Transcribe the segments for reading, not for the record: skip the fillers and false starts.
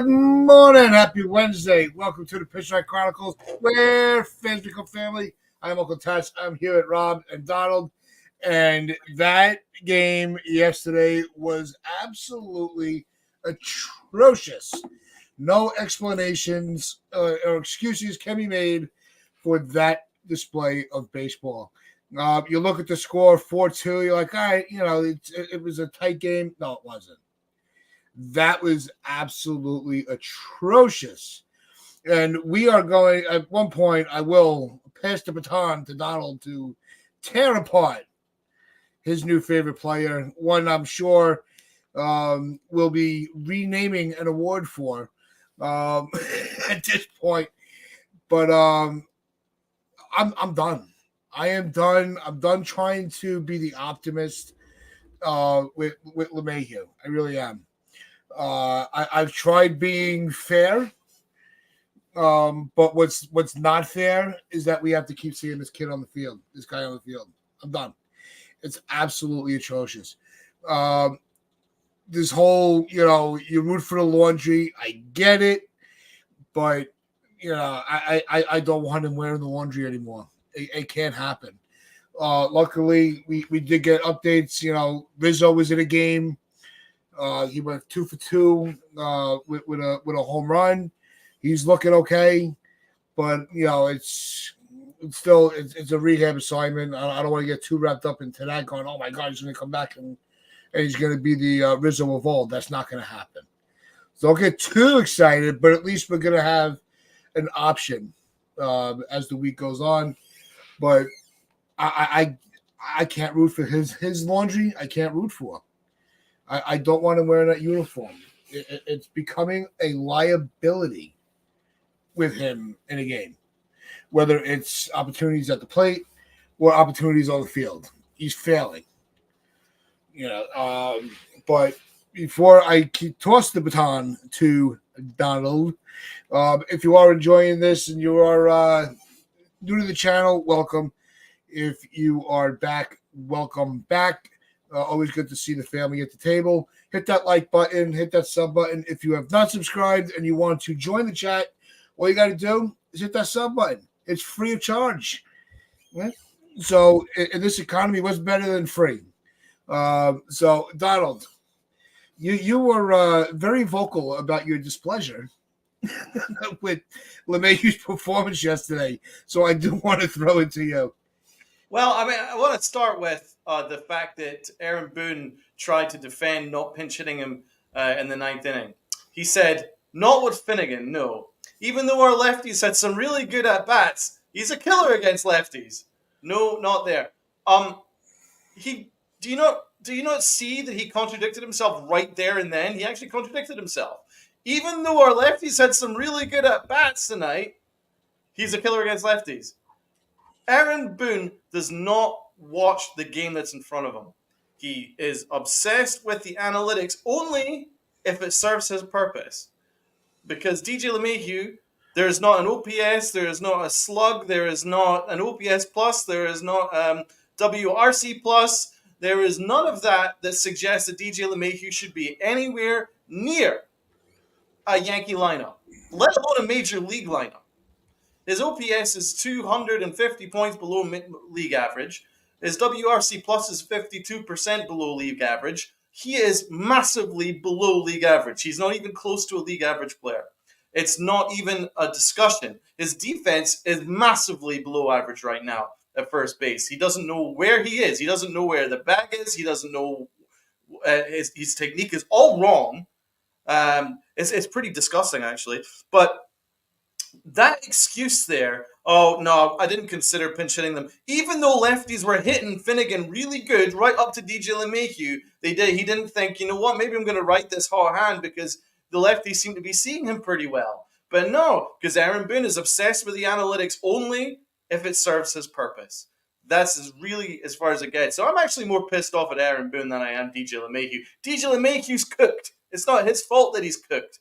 morning. Happy Wednesday. Welcome to the Pitch Night Chronicles, where fans become family. I'm Uncle Tess. I'm here with Rob and Donald. And that game yesterday was absolutely atrocious. No explanations or excuses can be made for that display of baseball. You look at the score 4-2, you're like, all right, it was a tight game. No, it wasn't. That was absolutely atrocious. And we are going, at one point, I will pass the baton to Donald to tear apart his new favorite player, one I'm sure will be renaming an award for at this point. But I'm done. I am done. I'm done trying to be the optimist with LeMahieu. I really am. I've tried being fair, but what's not fair is that we have to keep seeing this kid on the field, this guy on the field. I'm done. It's absolutely atrocious. This whole, you root for the laundry. I get it, but I don't want him wearing the laundry anymore. It can't happen. Luckily, we did get updates. Rizzo was in a game. He went 2 for 2 with a home run. He's looking okay, but it's still a rehab assignment. I don't want to get too wrapped up into that. Going, oh my God, he's going to come back and he's going to be the Rizzo of old. That's not going to happen. So don't get too excited, but at least we're going to have an option as the week goes on. But I can't root for his laundry. I can't root for. I don't want him wearing that uniform. It's becoming a liability with him in a game, whether it's opportunities at the plate or opportunities on the field. He's failing. But before I toss the baton to Donald, if you are enjoying this and you are new to the channel, welcome. If you are back, welcome back. Always good to see the family at the table. Hit that like button, hit that sub button. If you have not subscribed and you want to join the chat, all you got to do is hit that sub button. It's free of charge. Right? So in this economy, what's better than free? So Donald, you were very vocal about your displeasure with LeMahieu's performance yesterday. So I do want to throw it to you. Well, I want to start with the fact that Aaron Boone tried to defend not pinch hitting him in the ninth inning. He said, not with Finnegan, no. Even though our lefties had some really good at-bats, he's a killer against lefties. No, not there. Do you not see that he contradicted himself right there and then? He actually contradicted himself. Even though our lefties had some really good at-bats tonight, he's a killer against lefties. Aaron Boone does not watch the game that's in front of him. He is obsessed with the analytics only if it serves his purpose. Because DJ LeMahieu, there is not an OPS, there is not a slug, there is not an OPS plus, there is not WRC plus, there is none of that suggests that DJ LeMahieu should be anywhere near a Yankee lineup, let alone a major league lineup. His OPS is 250 points below league average. His WRC plus is 52% below league average. He is massively below league average. He's not even close to a league average player. It's not even a discussion. His defense is massively below average right now at first base. He doesn't know where he is. He doesn't know where the bag is. He doesn't know his technique is all wrong. It's pretty disgusting, actually. But that excuse there, oh, no, I didn't consider pinch hitting them. Even though lefties were hitting Finnegan really good right up to DJ LeMahieu, he didn't think, you know what, maybe I'm going to write this hot hand because the lefties seem to be seeing him pretty well. But no, because Aaron Boone is obsessed with the analytics only if it serves his purpose. That's really as far as it gets. So I'm actually more pissed off at Aaron Boone than I am DJ LeMahieu. DJ LeMahieu's cooked. It's not his fault that he's cooked.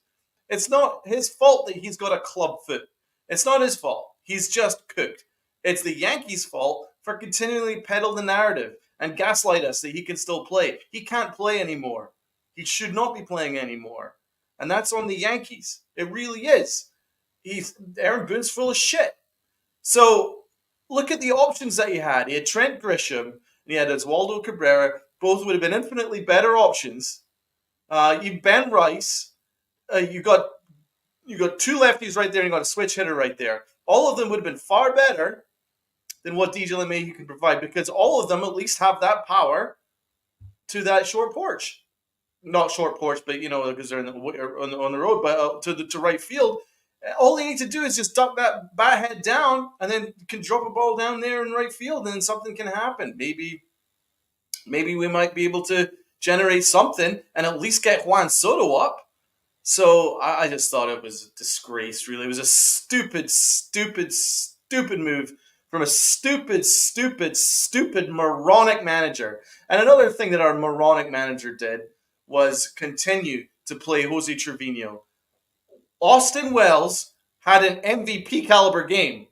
It's not his fault that he's got a club foot. It's not his fault. He's just cooked. It's the Yankees' fault for continually peddle the narrative and gaslight us that he can still play. He can't play anymore. He should not be playing anymore. and that's on the Yankees. It really is. Aaron Boone's full of shit. So look at the options that he had. He had Trent Grisham and he had Oswaldo Cabrera. Both would have been infinitely better options. You Ben Rice. You got two lefties right there, and you got a switch hitter right there. All of them would have been far better than what DJ LeMahieu can provide, because all of them at least have that power to that short porch. Not short porch, but because they're on the road, but to right field. All they need to do is just duck that bat head down, and then you can drop a ball down there in right field, and then something can happen. Maybe we might be able to generate something and at least get Juan Soto up. So I just thought it was a disgrace, really. It was a stupid move from a stupid moronic manager. And another thing that our moronic manager did was continue to play Jose Trevino. Austin Wells had an MVP caliber game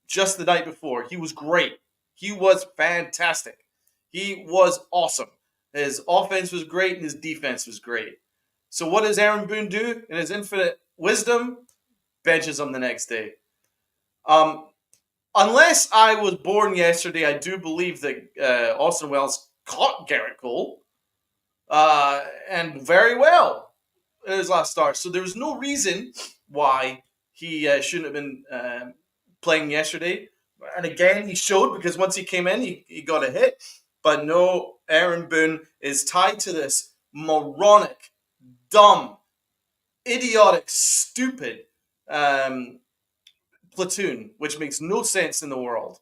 just the night before. He was great. He was fantastic. He was awesome. His offense was great and his defense was great. So what does Aaron Boone do in his infinite wisdom? Benches him the next day. Unless I was born yesterday, I do believe that Austin Wells caught Garrett Cole and very well in his last start. So there was no reason why he shouldn't have been playing yesterday. And again, he showed, because once he came in, he got a hit. But no, Aaron Boone is tied to this moronic, dumb, idiotic, stupid platoon, which makes no sense in the world.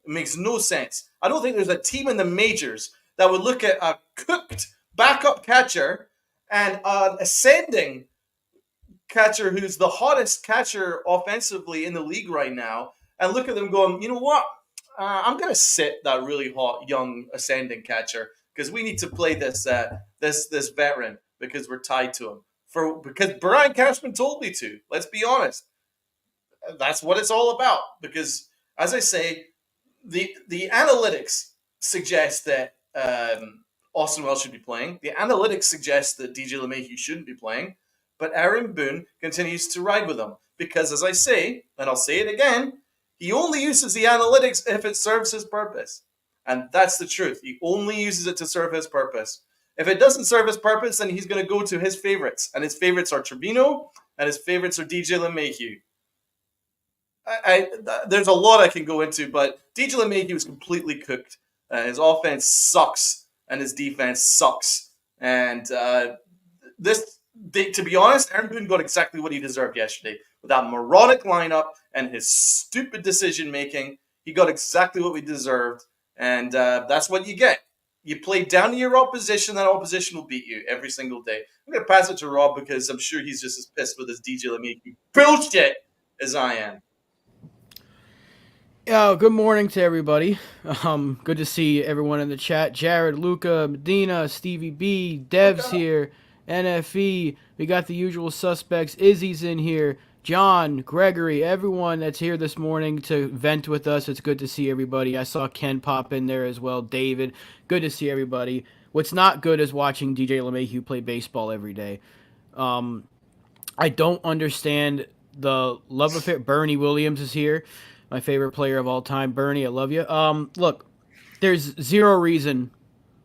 It makes no sense. I don't think there's a team in the majors that would look at a cooked backup catcher and an ascending catcher who's the hottest catcher offensively in the league right now, and look at them going, you know what? I'm going to sit that really hot young ascending catcher because we need to play this veteran because we're tied to him. Because Brian Cashman told me to. Let's be honest. That's what it's all about. Because, as I say, the analytics suggest that Austin Wells should be playing. The analytics suggest that DJ LeMahieu shouldn't be playing. But Aaron Boone continues to ride with him. Because, as I say, and I'll say it again, he only uses the analytics if it serves his purpose. And that's the truth. He only uses it to serve his purpose. If it doesn't serve his purpose, then he's going to go to his favorites. And his favorites are Trevino, and his favorites are DJ LeMahieu. There's a lot I can go into, but DJ LeMahieu is completely cooked. His offense sucks, and his defense sucks. And to be honest, Aaron Boone got exactly what he deserved yesterday. With that moronic lineup and his stupid decision-making, he got exactly what we deserved. And that's what you get. You play down to your opposition, that opposition will beat you every single day. I'm going to pass it to Rob because I'm sure he's just as pissed with his DJ LeMahieu bullshit as I am. Good morning to everybody. Good to see everyone in the chat. Jared, Luca, Medina, Stevie B, Dev's here, NFE. We got the usual suspects. Izzy's in here. John, Gregory, everyone that's here this morning to vent with us. It's good to see everybody. I saw Ken pop in there as well. David, good to see everybody. What's not good is watching DJ LeMahieu play baseball every day. I don't understand the love affair. Bernie Williams is here. My favorite player of all time. Bernie, I love you. Look, there's zero reason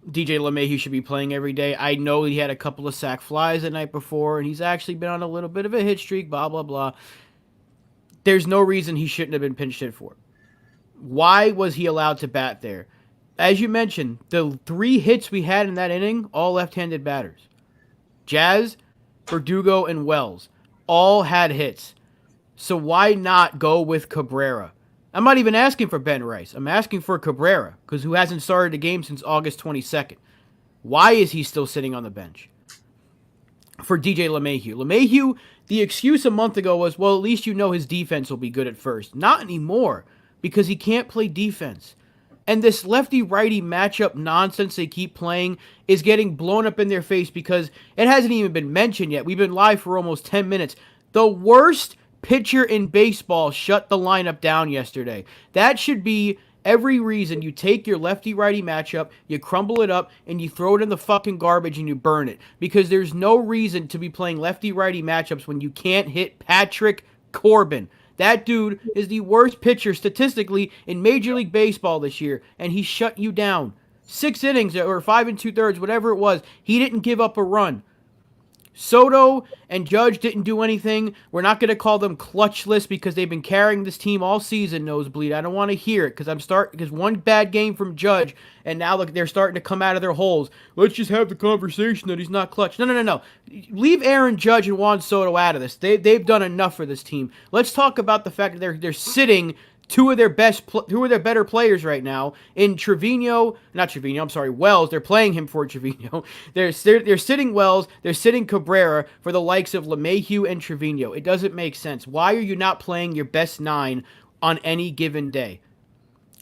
DJ LeMahieu should be playing every day. I know he had a couple of sack flies the night before, and he's actually been on a little bit of a hit streak, blah, blah, blah. There's no reason he shouldn't have been pinch hit for. Why was he allowed to bat there? As you mentioned, the 3 hits we had in that inning, all left-handed batters. Jazz, Verdugo, and Wells all had hits. So why not go with Cabrera? I'm not even asking for Ben Rice. I'm asking for Cabrera, because who hasn't started a game since August 22nd. Why is he still sitting on the bench? For DJ LeMahieu. LeMahieu, the excuse a month ago was, well, at least you know his defense will be good at first. Not anymore, because he can't play defense. And this lefty-righty matchup nonsense they keep playing is getting blown up in their face because it hasn't even been mentioned yet. We've been live for almost 10 minutes. The worst pitcher in baseball shut the lineup down yesterday. That should be Every reason you take your lefty-righty matchup, you crumble it up, and you throw it in the fucking garbage and you burn it. Because there's no reason to be playing lefty-righty matchups when you can't hit Patrick Corbin. That dude is the worst pitcher statistically in Major League Baseball this year, and he shut you down. 6 innings or 5 2/3, whatever it was, he didn't give up a run. Soto and Judge didn't do anything. We're not going to call them clutchless because they've been carrying this team all season, Nosebleed. I don't want to hear it because one bad game from Judge, and now look, they're starting to come out of their holes. Let's just have the conversation that he's not clutch. No. Leave Aaron Judge and Juan Soto out of this. They've done enough for this team. Let's talk about the fact that they're sitting two of their better players right now in Wells. They're playing him for Trevino. They're sitting Wells. They're sitting Cabrera for the likes of LeMahieu and Trevino. It doesn't make sense. Why are you not playing your best 9 on any given day?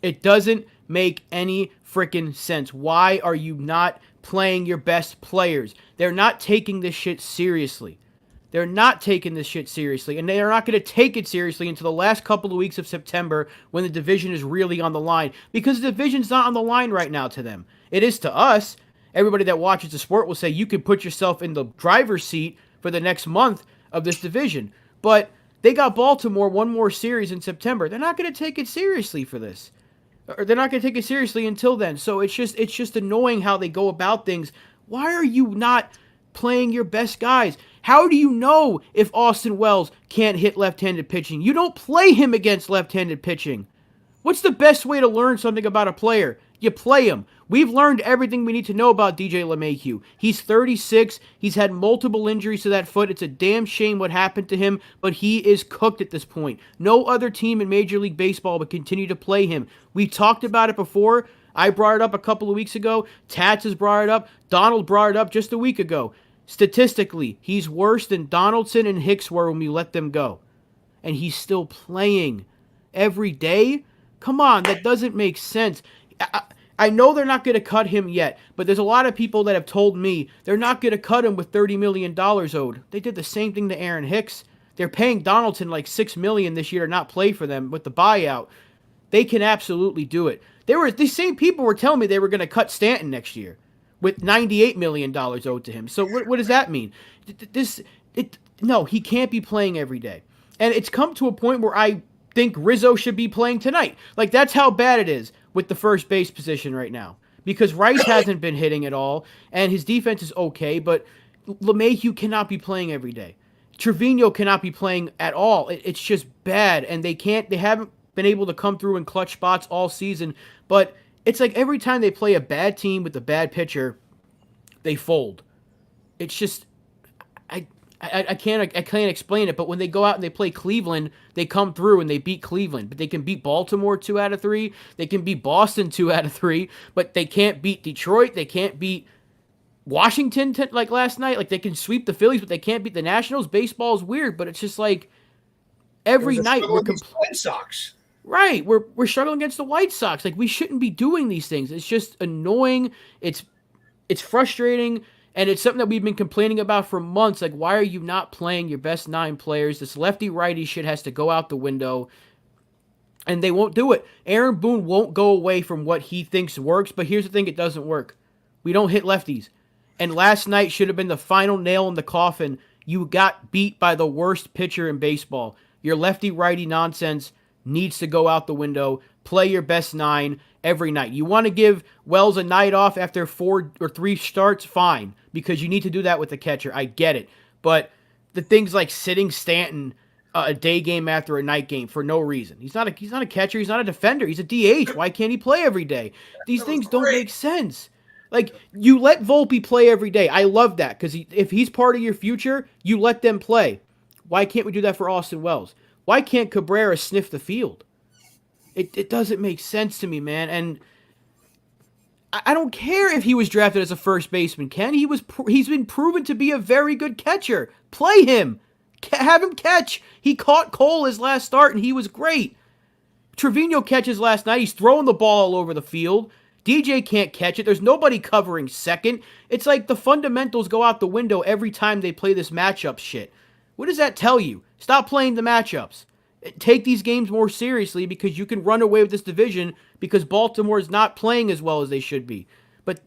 It doesn't make any freaking sense. Why are you not playing your best players? They're not taking this shit seriously. They're not taking this shit seriously, and they are not going to take it seriously until the last couple of weeks of September when the division is really on the line, because the division's not on the line right now to them. It is to us. Everybody that watches the sport will say you can put yourself in the driver's seat for the next month of this division, but they got Baltimore one more series in September. They're not going to take it seriously for this. Or they're not going to take it seriously until then. So it's just annoying how they go about things. Why are you not playing your best guys? How do you know if Austin Wells can't hit left-handed pitching? You don't play him against left-handed pitching. What's the best way to learn something about a player? You play him. We've learned everything we need to know about DJ LeMahieu. He's 36. He's had multiple injuries to that foot. It's a damn shame what happened to him, but he is cooked at this point. No other team in Major League Baseball would continue to play him. We talked about it before. I brought it up a couple of weeks ago. Tats has brought it up. Donald brought it up just a week ago. Statistically, he's worse than Donaldson and Hicks were when we let them go. And he's still playing every day? Come on, that doesn't make sense. I know they're not going to cut him yet, but there's a lot of people that have told me they're not going to cut him with $30 million owed. They did the same thing to Aaron Hicks. They're paying Donaldson like $6 million this year to not play for them with the buyout. They can absolutely do it. These same people were telling me they were going to cut Stanton next year with $98 million owed to him. So what does that mean? No, he can't be playing every day. And it's come to a point where I think Rizzo should be playing tonight. Like, that's how bad it is with the first base position right now. Because Rice hasn't been hitting at all, and his defense is okay, but LeMahieu cannot be playing every day. Trevino cannot be playing at all. It's just bad, and they haven't been able to come through in clutch spots all season, but it's like every time they play a bad team with a bad pitcher, they fold. It's just, I can't explain it, but when they go out and they play Cleveland, they come through and they beat Cleveland. But they can beat Baltimore 2 out of 3. They can beat Boston 2 out of 3. But they can't beat Detroit. They can't beat Washington like last night. Like, they can sweep the Phillies, but they can't beat the Nationals. Baseball is weird, but it's just like every night we're White Sox. Right, we're struggling against the White Sox. Like, we shouldn't be doing these things. It's just annoying. It's frustrating, and it's something that we've been complaining about for months. Like, why are you not playing your best 9 players? This lefty-righty shit has to go out the window, and they won't do it. Aaron Boone won't go away from what he thinks works, but here's the thing, it doesn't work. We don't hit lefties. And last night should have been the final nail in the coffin. You got beat by the worst pitcher in baseball. Your lefty-righty nonsense needs to go out the window. Play your best 9 every night. You want to give Wells a night off after 4 or 3 starts? Fine, because you need to do that with the catcher. I get it. But the things like sitting Stanton a day game after a night game for no reason. He's not a catcher. He's not a defender. He's a DH. Why can't he play every day? These things don't make sense. Like, you let Volpe play every day. I love that, because if he's part of your future, you let them play. Why can't we do that for Austin Wells? Why can't Cabrera sniff the field? It doesn't make sense to me, man. And I don't care if he was drafted as a first baseman, Ken. He's been proven to be a very good catcher. Play him. Have him catch. He caught Cole his last start, and he was great. Trevino catches last night. He's throwing the ball all over the field. DJ can't catch it. There's nobody covering second. It's like the fundamentals go out the window every time they play this matchup shit. What does that tell you? Stop playing the matchups. Take these games more seriously because you can run away with this division because Baltimore is not playing as well as they should be. But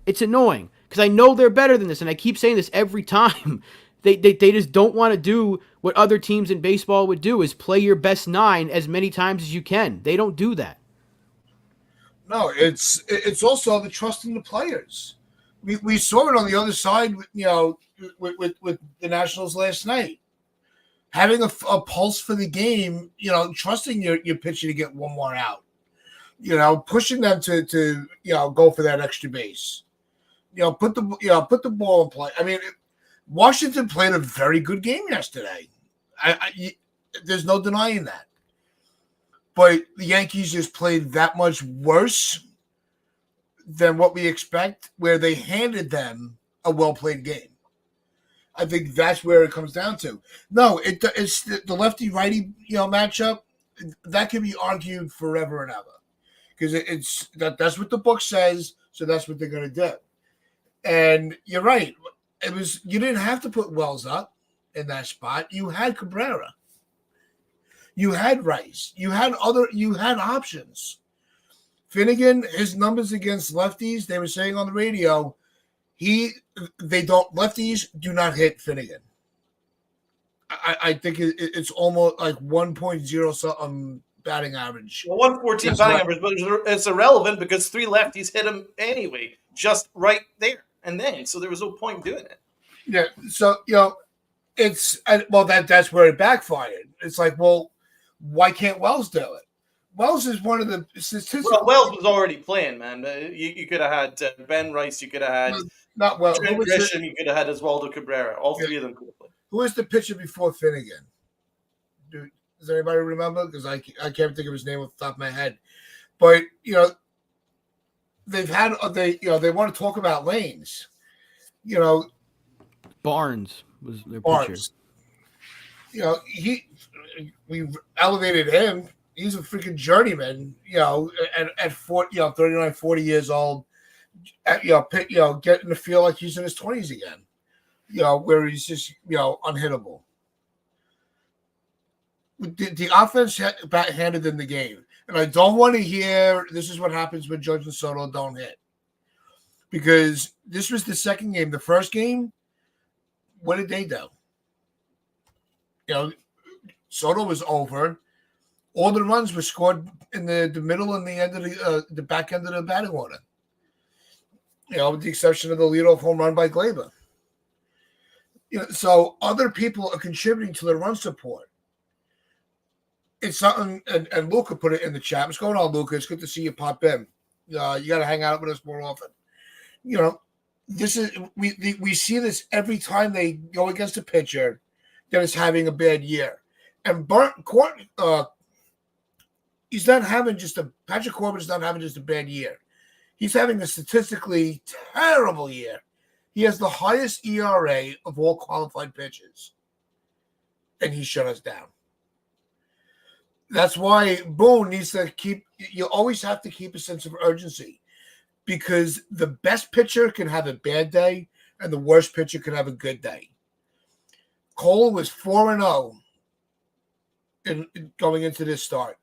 it's annoying because I know they're better than this, and I keep saying this every time. They just don't want to do what other teams in baseball would do, is play your best 9 as many times as you can. They don't do that. No, it's also the trust in the players. We saw it on the other side, with the Nationals last night. Having a pulse for the game, trusting your pitcher to get one more out, pushing them to go for that extra base, put the ball in play. I mean, Washington played a very good game yesterday. There's no denying that. But the Yankees just played that much worse than what we expect, where they handed them a well-played game. I think that's where it comes down to. No, it's the lefty-righty matchup. That can be argued forever and ever because that's what the book says, so that's what they're going to do. And you're right. You didn't have to put Wells up in that spot. You had Cabrera. You had Rice. You had options. Finnegan, his numbers against lefties, they were saying on the radio, lefties do not hit Finnegan. I think it's almost like 1.0 something batting average. Well, 114 batting average, but it's irrelevant because 3 lefties hit him anyway, just right there and then. So there was no point doing it. Yeah. So that's where it backfired. It's like, well, why can't Wells do it? Wells is one of the statistics. Well, Wells was already playing, man. You could have had Ben Rice. You could have had not Wells. Trent Grisham. You could have had Oswaldo Cabrera. All 3 of them could have played. Who was the pitcher before Finnegan? Does anybody remember? Because I can't think of his name off the top of my head. But they want to talk about lanes. Barnes was their pitcher. We elevated him. He's a freaking journeyman, at 39, 40 years old, getting to feel like he's in his 20s again, where he's just, unhittable. The offense handed in the game. And I don't want to hear this is what happens when Judge and Soto don't hit. Because this was the second game. The first game, what did they do? Soto was over. All the runs were scored in the middle and the end of the back end of the batting order. With the exception of the leadoff home run by Glaber. So other people are contributing to the run support. It's something, and Luca put it in the chat. What's going on, Luca? It's good to see you pop in. You got to hang out with us more often. This is we see this every time they go against a pitcher that is having a bad year. And he's not having Patrick Corbin's not having just a bad year. He's having a statistically terrible year. He has the highest ERA of all qualified pitchers. And he shut us down. That's why Boone needs to you always have to keep a sense of urgency because the best pitcher can have a bad day and the worst pitcher can have a good day. Cole was 4-0 going into this start.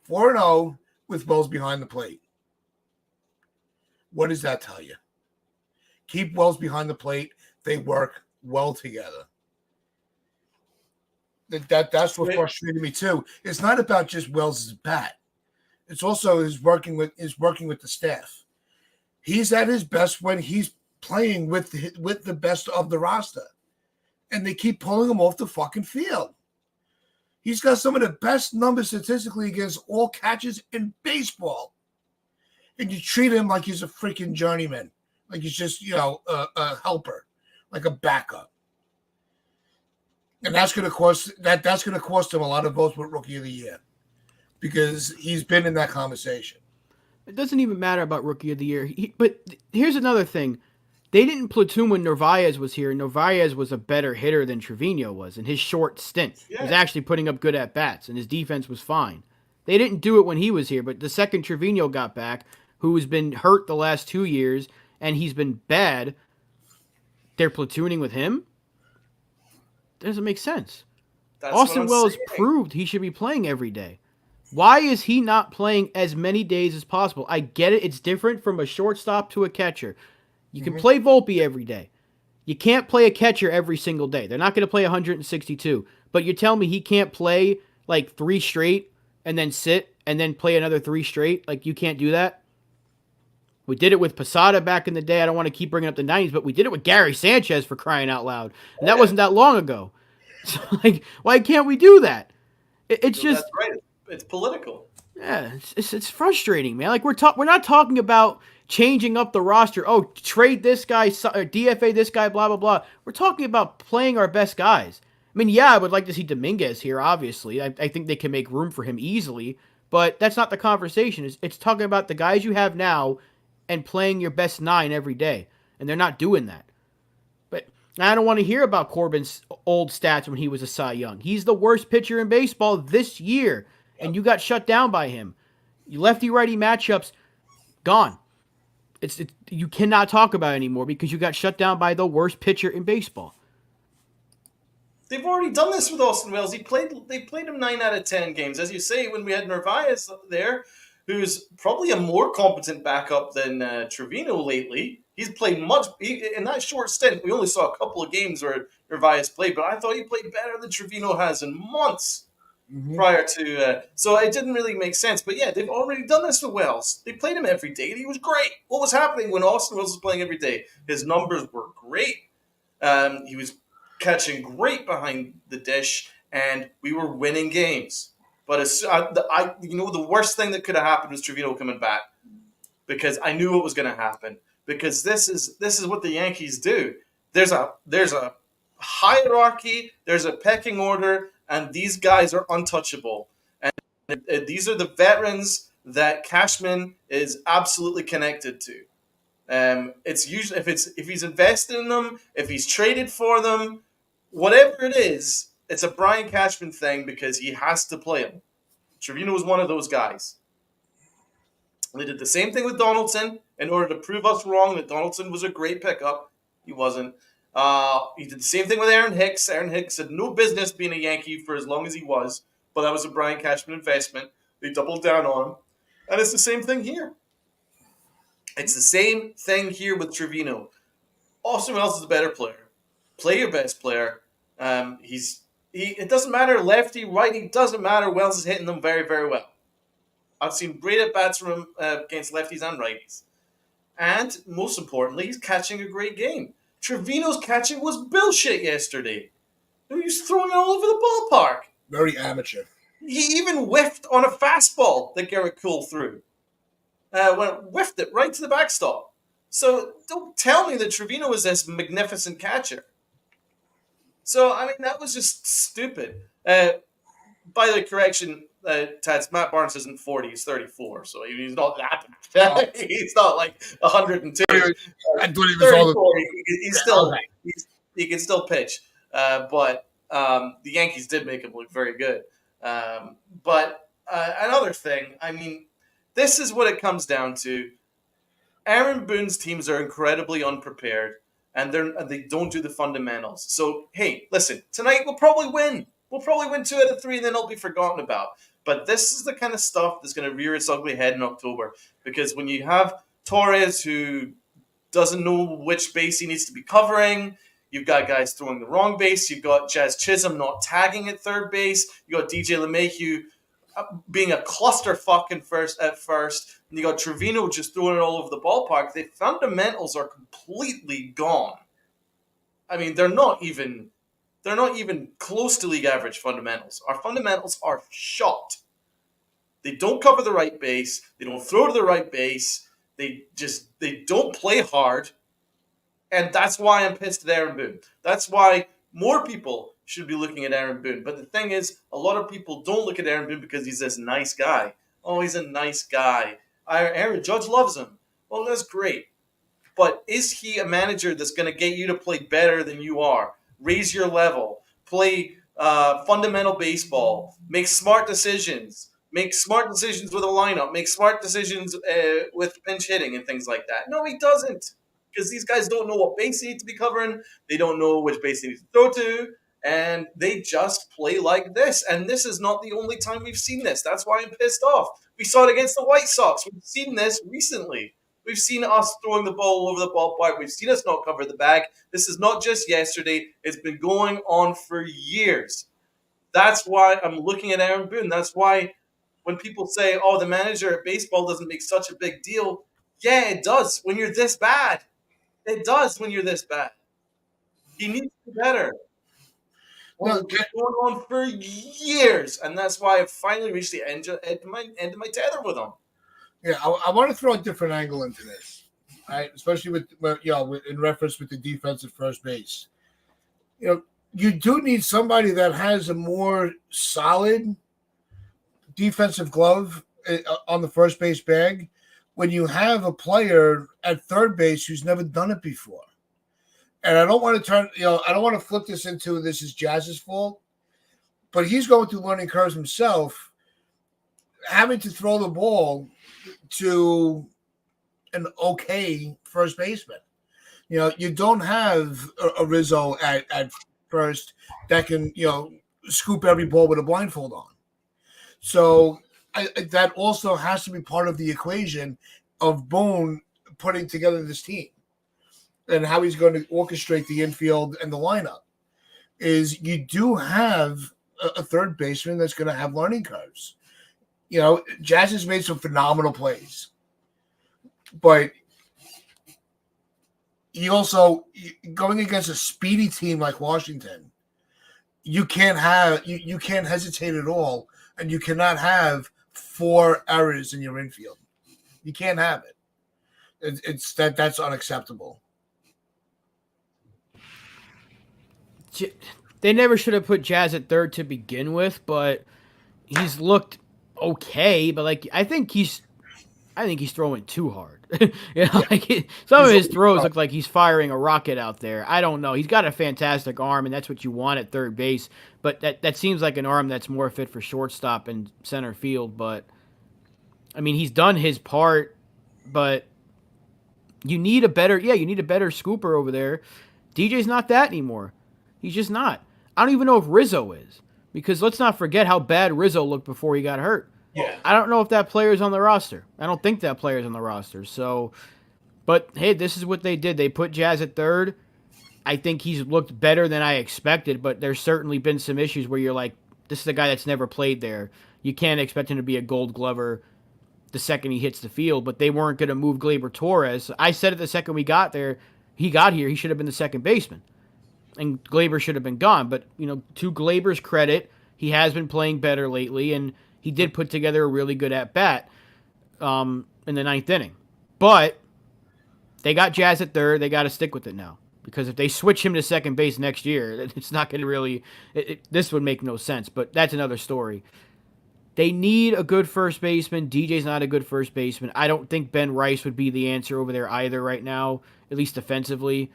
4-0 with Wells behind the plate. What does that tell you? Keep Wells behind the plate. They work well together. That's what frustrated me too. It's not about just Wells' bat. It's also his working with the staff. He's at his best when he's playing with the best of the roster, and they keep pulling him off the fucking field. He's got some of the best numbers statistically against all catches in baseball, and you treat him like he's a freaking journeyman, like he's just a helper, like a backup. And that's going to cost him a lot of votes with Rookie of the Year because he's been in that conversation. It doesn't even matter about Rookie of the Year. But here's another thing. They didn't platoon when Narvaez was here. Narvaez was a better hitter than Trevino was in his short stint. Yeah. He was actually putting up good at-bats, and his defense was fine. They didn't do it when he was here, but the second Trevino got back, who's been hurt the last 2 years, and he's been bad, they're platooning with him? Doesn't make sense. That's what Austin I'm Wells saying. proved he should be playing every day. Why is he not playing as many days as possible? I get it. It's different from a shortstop to a catcher. You can play Volpe every day. You can't play a catcher every single day. They're not going to play 162. But you're telling me he can't play like 3 straight and then sit and then play another 3 straight? Like, you can't do that? We did it with Posada back in the day. I don't want to keep bringing up the 90s, but we did it with Gary Sanchez, for crying out loud. And that wasn't that long ago. So, like, why can't we do that? It's just... That's right. It's political. Yeah, it's frustrating, man. Like, we're not talking about changing up the roster. Oh, trade this guy, or DFA this guy, blah blah blah. We're talking about playing our best guys. I mean, yeah, I would like to see Dominguez here. Obviously, I think they can make room for him easily. But that's not the conversation. It's talking about the guys you have now and playing your best 9 every day, and they're not doing that. But I don't want to hear about Corbin's old stats when he was a Cy Young. He's the worst pitcher in baseball this year. And you got shut down by him. Lefty-righty matchups, gone. It's you cannot talk about it anymore because you got shut down by the worst pitcher in baseball. They've already done this with Austin Wells. They played him 9 out of 10 games. As you say, when we had Narvaez there, who's probably a more competent backup than Trevino lately. He's played in that short stint. We only saw a couple of games where Narvaez played, but I thought he played better than Trevino has in months. Prior to, so it didn't really make sense. But yeah, they've already done this with Wells. They played him every day, and he was great. What was happening when Austin Wells was playing every day? His numbers were great. He was catching great behind the dish, and we were winning games. But the worst thing that could have happened was Trevino coming back, because I knew what was going to happen. Because this is what the Yankees do. There's a hierarchy. There's a pecking order. And these guys are untouchable. And these are the veterans that Cashman is absolutely connected to. It's usually if he's invested in them, if he's traded for them, whatever it is, it's a Brian Cashman thing because he has to play them. Trevino was one of those guys. And they did the same thing with Donaldson in order to prove us wrong that Donaldson was a great pickup. He wasn't. He did the same thing with Aaron Hicks. Aaron Hicks had no business being a Yankee for as long as he was, but that was a Brian Cashman investment. They doubled down on him. And it's the same thing here. It's the same thing here with Trevino. Austin Wells is a better player. Play your best player. It doesn't matter lefty, righty, doesn't matter. Wells is hitting them very, very well. I've seen great at-bats from him against lefties and righties. And most importantly, he's catching a great game. Trevino's catching was bullshit yesterday. He was throwing it all over the ballpark. Very amateur. He even whiffed on a fastball that Garrett Cole threw. Whiffed it right to the backstop. So don't tell me that Trevino is this magnificent catcher. So, I mean, that was just stupid. By the correction, Tats, Matt Barnes isn't 40, he's 34. So he's not that. He's not like 102. I thought he was all He's still he can still pitch. But the Yankees did make him look very good. But another thing, I mean, this is what it comes down to. Aaron Boone's teams are incredibly unprepared, and they don't do the fundamentals. So, hey, listen, tonight we'll probably win. We'll probably win 2 out of 3, and then it'll be forgotten about. But this is the kind of stuff that's going to rear its ugly head in October. Because when you have Torres who doesn't know which base he needs to be covering, you've got guys throwing the wrong base, you've got Jazz Chisholm not tagging at third base, you got DJ LeMahieu being a clusterfuck at first, and you got Trevino just throwing it all over the ballpark. The fundamentals are completely gone. I mean, they're not even close to league average fundamentals. Our fundamentals are shot. They don't cover the right base. They don't throw to the right base. They don't play hard. And that's why I'm pissed at Aaron Boone. That's why more people should be looking at Aaron Boone. But the thing is, a lot of people don't look at Aaron Boone because he's this nice guy. Oh, he's a nice guy. Aaron Judge loves him. Well, that's great. But is he a manager that's going to get you to play better than you are? Raise your level, play fundamental baseball, make smart decisions with a lineup, make smart decisions with pinch hitting and things like that. No, he doesn't, because these guys don't know what base they need to be covering. They don't know which base they need to throw to. And they just play like this. And this is not the only time we've seen this. That's why I'm pissed off. We saw it against the White Sox. We've seen this recently. We've seen us throwing the ball over the ballpark. We've seen us not cover the bag. This is not just yesterday. It's been going on for years. That's why I'm looking at Aaron Boone. That's why when people say, oh, the manager at baseball doesn't make such a big deal. Yeah, it does when you're this bad. It does when you're this bad. He needs to be better. Well, No, it's been going on for years, and that's why I finally reached the end of my tether with him. yeah, I want to throw a different angle into this, right? Especially in reference with the defensive first base. You do need somebody that has a more solid defensive glove on the first base bag when you have a player at third base who's never done it before. And I don't want to I don't want to flip this into this is Jazz's fault, but he's going through learning curves himself, having to throw the ball to an okay first baseman. You don't have a Rizzo at first that can, scoop every ball with a blindfold on. So that also has to be part of the equation of Boone putting together this team and how he's going to orchestrate the infield and the lineup. Is you do have a third baseman that's going to have learning curves. Jazz has made some phenomenal plays, but he also going against a speedy team like Washington. You can't hesitate at all, and you cannot have 4 errors in your infield. You can't have it. That's unacceptable. They never should have put Jazz at third to begin with, but he's looked okay. But I think he's throwing too hard. Some of his throws look like he's firing a rocket out there. I don't know. He's got a fantastic arm, and that's what you want at third base. But that seems like an arm that's more fit for shortstop and center field. But I mean, he's done his part. But you need a better scooper over there. DJ's not that anymore. He's just not. I don't even know if Rizzo is, because let's not forget how bad Rizzo looked before he got hurt. Yeah. I don't know if that player's on the roster. I don't think that player's on the roster. So, but hey, this is what they did. They put Jazz at third. I think he's looked better than I expected, but there's certainly been some issues where you're like, this is a guy that's never played there. You can't expect him to be a Gold Glover the second he hits the field, but they weren't going to move Gleyber Torres. I said it the second he got here, he should have been the second baseman, and Gleyber should have been gone. But, to Gleyber's credit, he has been playing better lately, and he did put together a really good at-bat in the 9th inning. But they got Jazz at third. They got to stick with it now. Because if they switch him to second base next year, it's not going to really this would make no sense. But that's another story. They need a good first baseman. DJ's not a good first baseman. I don't think Ben Rice would be the answer over there either right now, at least defensively.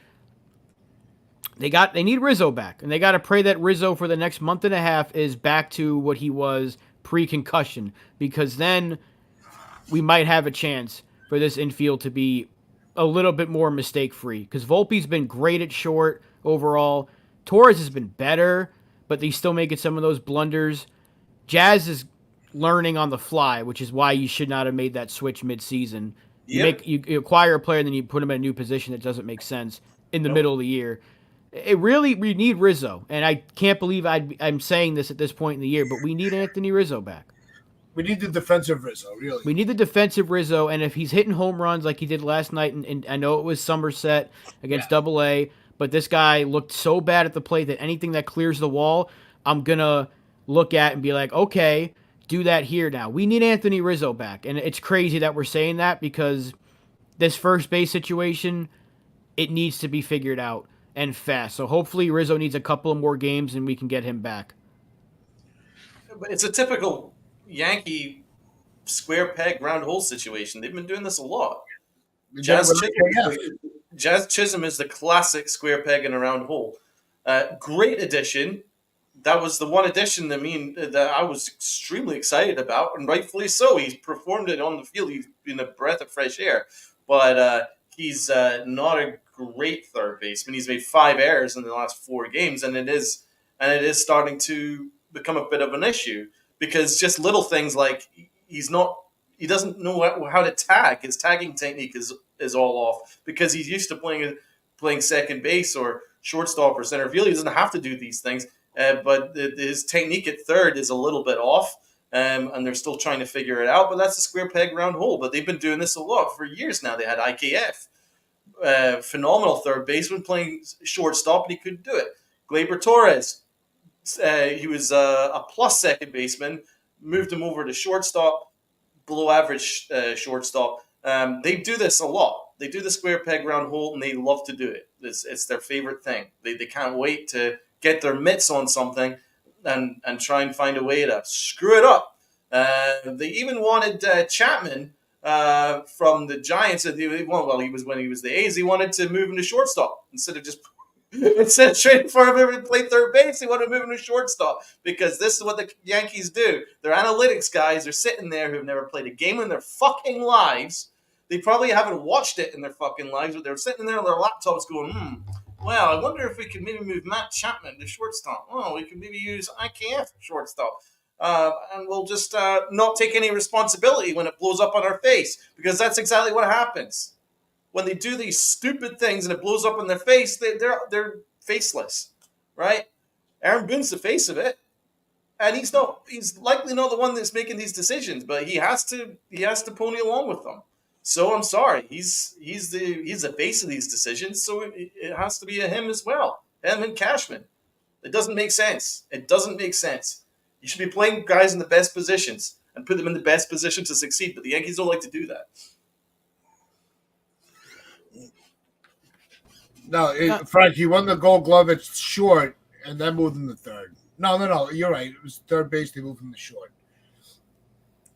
They need Rizzo back, and they got to pray that Rizzo for the next month and a half is back to what he was pre-concussion, because then we might have a chance for this infield to be a little bit more mistake-free, because Volpe's been great at short overall. Torres has been better, but he's still making some of those blunders. Jazz is learning on the fly, which is why you should not have made that switch mid-season. Yep. You acquire a player and then you put him in a new position that doesn't make sense in the middle of the year. We need Rizzo, and I can't believe I'm saying this at this point in the year, but we need Anthony Rizzo back. We need the defensive Rizzo, really. We need the defensive Rizzo, and if he's hitting home runs like he did last night, and I know it was Somerset against Double-A, but this guy looked so bad at the plate that anything that clears the wall, I'm going to look at and be like, okay, do that here now. We need Anthony Rizzo back, and it's crazy that we're saying that because this first base situation, it needs to be figured out and fast. So hopefully Rizzo needs a couple of more games and we can get him back. But it's a typical Yankee square peg round hole situation. They've been doing this a lot. Jazz Chisholm is the classic square peg in a round hole. Great addition. That was the one addition that I was extremely excited about, and rightfully so. He's performed it on the field. He's been a breath of fresh air. But he's not a great third baseman. He's made 5 errors in the last 4 games, and it is and it is starting to become a bit of an issue because just little things like he doesn't know how to tag. His tagging technique is all off because he's used to playing second base or shortstop or center field. He doesn't have to do these things, but his technique at third is a little bit off. And they're still trying to figure it out, but that's a square peg round hole. But they've been doing this a lot for years now. They had IKF, phenomenal third baseman playing shortstop, and he couldn't do it. Gleyber Torres, he was a plus second baseman, moved him over to shortstop, below average shortstop. They do this a lot. They do the square peg round hole, and they love to do it. It's their favorite thing. They can't wait to get their mitts on something and try and find a way to screw it up. They even wanted Chapman from the Giants. He was when he was the A's. He wanted to move him to shortstop instead of trading for him to play third base. He wanted to move him to shortstop because this is what the Yankees do. Their analytics guys are sitting there who've never played a game in their fucking lives. They probably haven't watched it in their fucking lives, but they're sitting there on their laptops going, well, I wonder if we could maybe move Matt Chapman to shortstop. Oh, we could maybe use IKF shortstop. And we'll just not take any responsibility when it blows up on our face, because that's exactly what happens. When they do these stupid things and it blows up in their face, they're faceless, right? Aaron Boone's the face of it. And he's likely not the one that's making these decisions, but he has to pony along with them. So I'm sorry, he's the face of these decisions, so it has to be a him as well. Him and Cashman. It doesn't make sense. It doesn't make sense. You should be playing guys in the best positions and put them in the best position to succeed, but the Yankees don't like to do that. No, Frank, he won the Gold Glove at short and then moved him to third. No, you're right. It was third base. They moved him to short.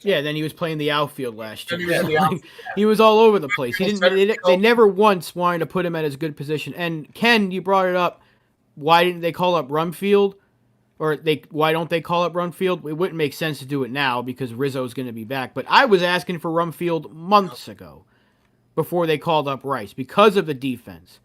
Yeah, then he was playing the outfield last year. He was all over the place. They never once wanted to put him at his good position. And Ken, you brought it up. Why didn't they call up Rumfield? Why don't they call up Rumfield? It wouldn't make sense to do it now because Rizzo's going to be back. But I was asking for Rumfield months ago before they called up Rice because of the defense.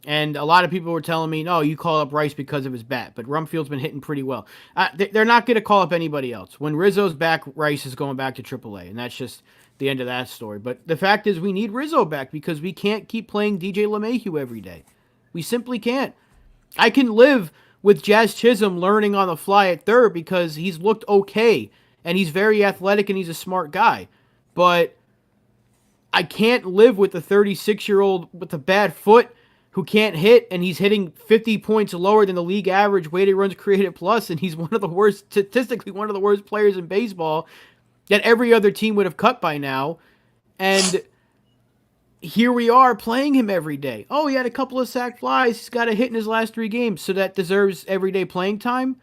And a lot of people were telling me, no, you call up Rice because of his bat. But Rumfield's been hitting pretty well. They're not going to call up anybody else. When Rizzo's back, Rice is going back to AAA. And that's just the end of that story. But the fact is we need Rizzo back because we can't keep playing DJ LeMahieu every day. We simply can't. I can live with Jazz Chisholm learning on the fly at third because he's looked okay. And he's very athletic and he's a smart guy. But I can't live with a 36-year-old with a bad foot who can't hit, and he's hitting 50 points lower than the league average weighted runs created plus, and he's statistically one of the worst players in baseball that every other team would have cut by now. And here we are playing him every day. Oh, he had a couple of sack flies. He's got a hit in his last 3 games, so that deserves everyday playing time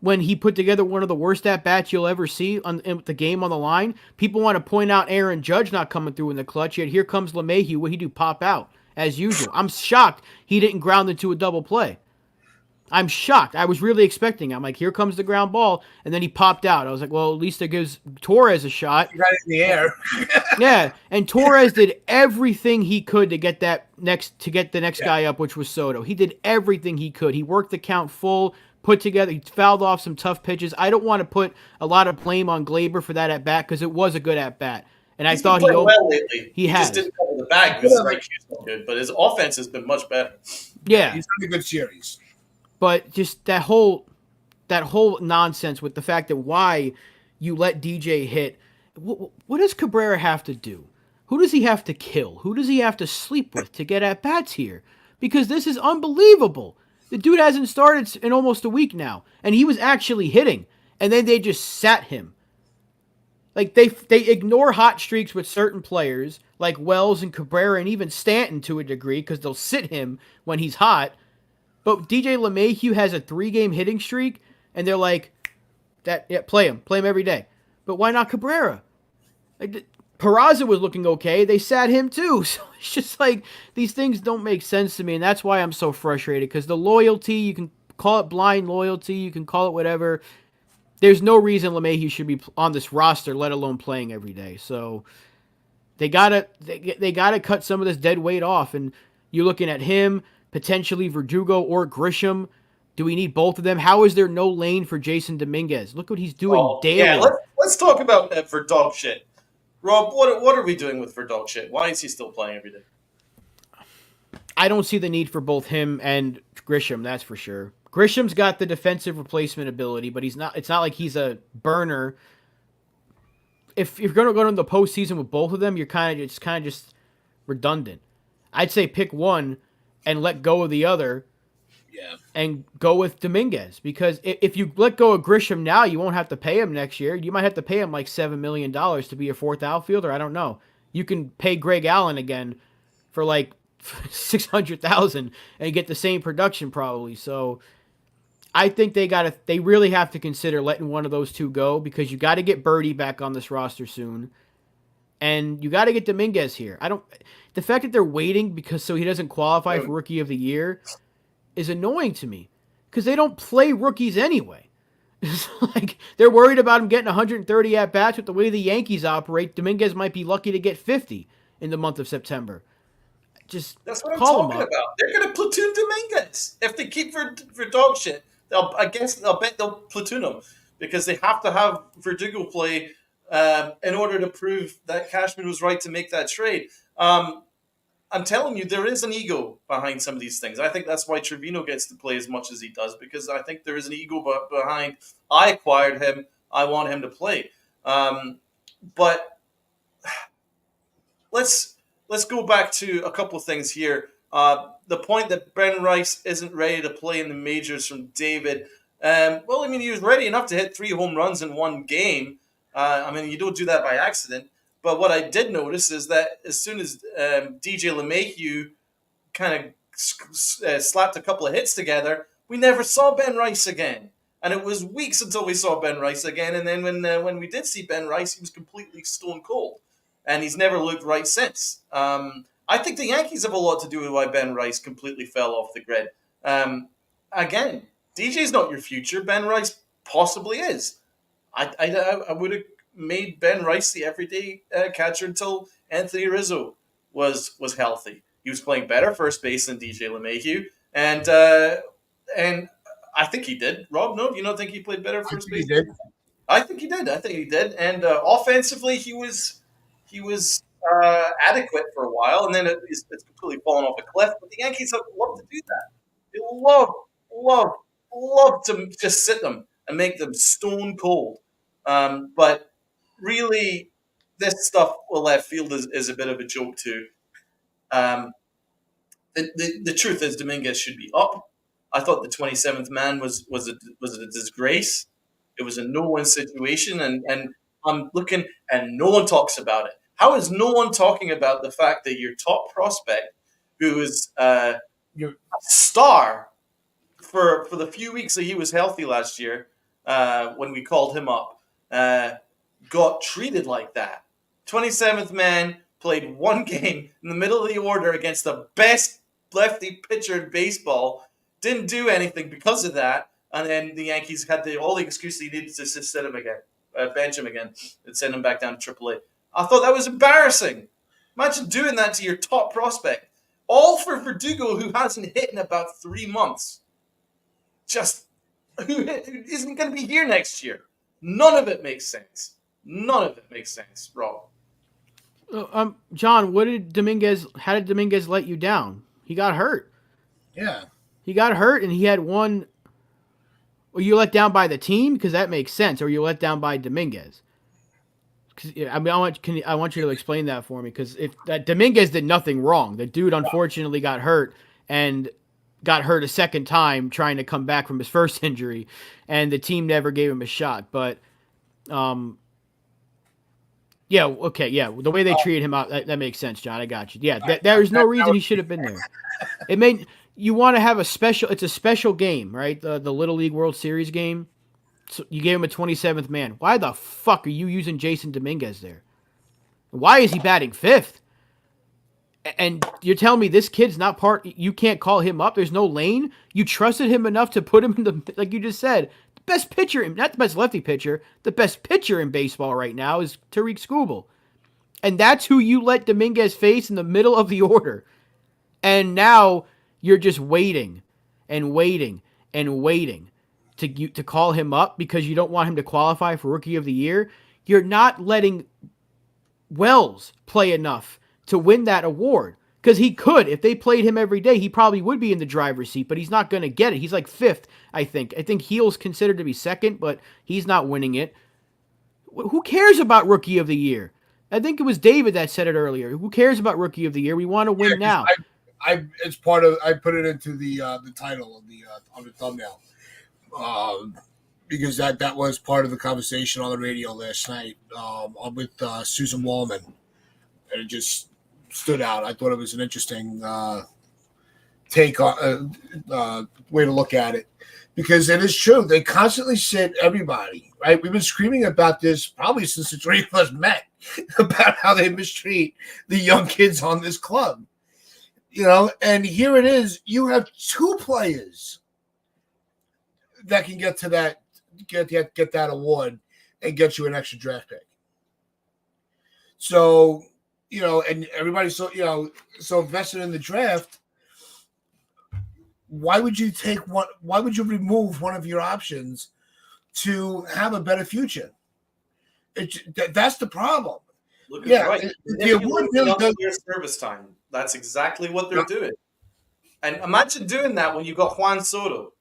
when he put together one of the worst at-bats you'll ever see with the game on the line. People want to point out Aaron Judge not coming through in the clutch, yet here comes LeMahieu. What he do? Pop out. As usual. I'm shocked he didn't ground into a double play. I'm shocked. I was really expecting it. I'm like, here comes the ground ball, and then he popped out. I was like, well, at least it gives Torres a shot. He got it in the air. Yeah, and Torres did everything he could to get the next guy up, which was Soto. He did everything he could. He worked the count full, put together, he fouled off some tough pitches. I don't want to put a lot of blame on Gleyber for that at-bat because it was a good at-bat. And I thought well lately. He just didn't cover the bag because he's so good, but his offense has been much better. Yeah, he's had a good series. But just that whole nonsense with the fact that why you let DJ hit. What does Cabrera have to do? Who does he have to kill? Who does he have to sleep with to get at bats here? Because this is unbelievable. The dude hasn't started in almost a week now, and he was actually hitting, and then they just sat him. Like, they ignore hot streaks with certain players, like Wells and Cabrera and even Stanton to a degree, because they'll sit him when he's hot. But DJ LeMahieu has a 3-game hitting streak, and they're like, play him every day. But why not Cabrera? Like, Peraza was looking okay. They sat him too. So it's just like, these things don't make sense to me, and that's why I'm so frustrated, because the loyalty, you can call it blind loyalty, you can call it whatever. There's no reason LeMahieu should be on this roster, let alone playing every day. So they gotta cut some of this dead weight off. And you're looking at him, potentially Verdugo or Grisham. Do we need both of them? How is there no lane for Jason Dominguez? Look what he's doing daily. Yeah, let's talk about for dog shit. Rob, what are we doing with for dog shit? Why is he still playing every day? I don't see the need for both him and Grisham, that's for sure. Grisham's got the defensive replacement ability, but it's not like he's a burner. If you're going to go into the postseason with both of them, you're kind of just redundant. I'd say pick one and let go of the other. Yeah. And go with Dominguez, because if you let go of Grisham now, you won't have to pay him next year. You might have to pay him like $7 million to be a fourth outfielder. I don't know. You can pay Greg Allen again for like $600,000 and get the same production probably. So I think they really have to consider letting one of those two go, because you got to get Birdie back on this roster soon, and you got to get Dominguez here. The fact that they're waiting so he doesn't qualify for Rookie of the Year is annoying to me, because they don't play rookies anyway. It's like they're worried about him getting 130 at bats. With the way the Yankees operate, Dominguez might be lucky to get 50 in the month of September. That's what I'm talking about. They're going to platoon Dominguez if they keep for dog shit. I'll bet they'll platoon him, because they have to have Verdugo play in order to prove that Cashman was right to make that trade. I'm telling you, there is an ego behind some of these things. I think that's why Trevino gets to play as much as he does, because I think there is an ego behind, I acquired him, I want him to play. But let's go back to a couple of things here. The point that Ben Rice isn't ready to play in the majors from David. He was ready enough to hit 3 home runs in one game. You don't do that by accident. But what I did notice is that as soon as DJ LeMahieu kind of slapped a couple of hits together, we never saw Ben Rice again. And it was weeks until we saw Ben Rice again. And then when we did see Ben Rice, he was completely stone cold. And he's never looked right since. I think the Yankees have a lot to do with why Ben Rice completely fell off the grid. Again, DJ's not your future. Ben Rice possibly is. I would have made Ben Rice the everyday catcher until Anthony Rizzo was healthy. He was playing better first base than DJ LeMahieu, and I think he did. Rob, no, do you not think he played better first base? I think he did. And offensively, he was adequate for a while, and then it's completely fallen off a cliff. But the Yankees love to do that. They love to just sit them and make them stone cold. But really, this stuff with left field is a bit of a joke too. The truth is, Dominguez should be up. I thought the 27th man was a disgrace. It was a no-win situation, and I'm looking, and no one talks about it. How is no one talking about the fact that your top prospect, who is a star for the few weeks that he was healthy last year, when we called him up, got treated like that? 27th man played one game in the middle of the order against the best lefty pitcher in baseball, didn't do anything because of that, and then the Yankees had all the excuses he needed to just sit him again, bench him again, and send him back down to AAA. I thought that was embarrassing. Imagine doing that to your top prospect. All for Verdugo, who hasn't hit in about 3 months. Who isn't going to be here next year. None of it makes sense. Rob. John, how did Dominguez let you down? He got hurt. Yeah. He got hurt, and he had one. Were you let down by the team? Because that makes sense. Or were you let down by Dominguez? I want you to explain that for me, because if that Dominguez did nothing wrong, the dude unfortunately got hurt and got hurt a second time trying to come back from his first injury, and the team never gave him a shot. But, the way they treated him out, that makes sense, John. I got you. Yeah, there's no reason he should have been there. You want to have it's a special game, right? The Little League World Series game. So you gave him a 27th man. Why the fuck are you using Jason Dominguez there? Why is he batting fifth? And you're telling me this kid's not you can't call him up? There's no lane? You trusted him enough to put him in like you just said, the best pitcher, not the best lefty pitcher, the best pitcher in baseball right now is Tariq Skubal. And that's who you let Dominguez face in the middle of the order. And now you're just waiting and waiting. and waiting to call him up because you don't want him to qualify for Rookie of the Year, you're not letting Wells play enough to win that award. Because he could. If they played him every day, he probably would be in the driver's seat, but he's not going to get it. He's like 5th, I think. I think Heal's considered to be 2nd, but he's not winning it. Who cares about Rookie of the Year? I think it was David that said it earlier. Who cares about Rookie of the Year? We want to win now. It's part of. I put it into the title of the on the thumbnail, because that was part of the conversation on the radio last night with Susan Wallman, and it just stood out. I thought it was an interesting take on way to look at it, because it is true. They constantly sit everybody right. We've been screaming about this probably since the three of us met about how they mistreat the young kids on this club. And here it is. You have 2 players that can get to that, get that award and get you an extra draft pick. So, and everybody's so invested in the draft. Why would you why would you remove one of your options to have a better future? That's the problem. Look, yeah, right. The award really does service time. That's exactly what they're doing. And imagine doing that when you got Juan Soto.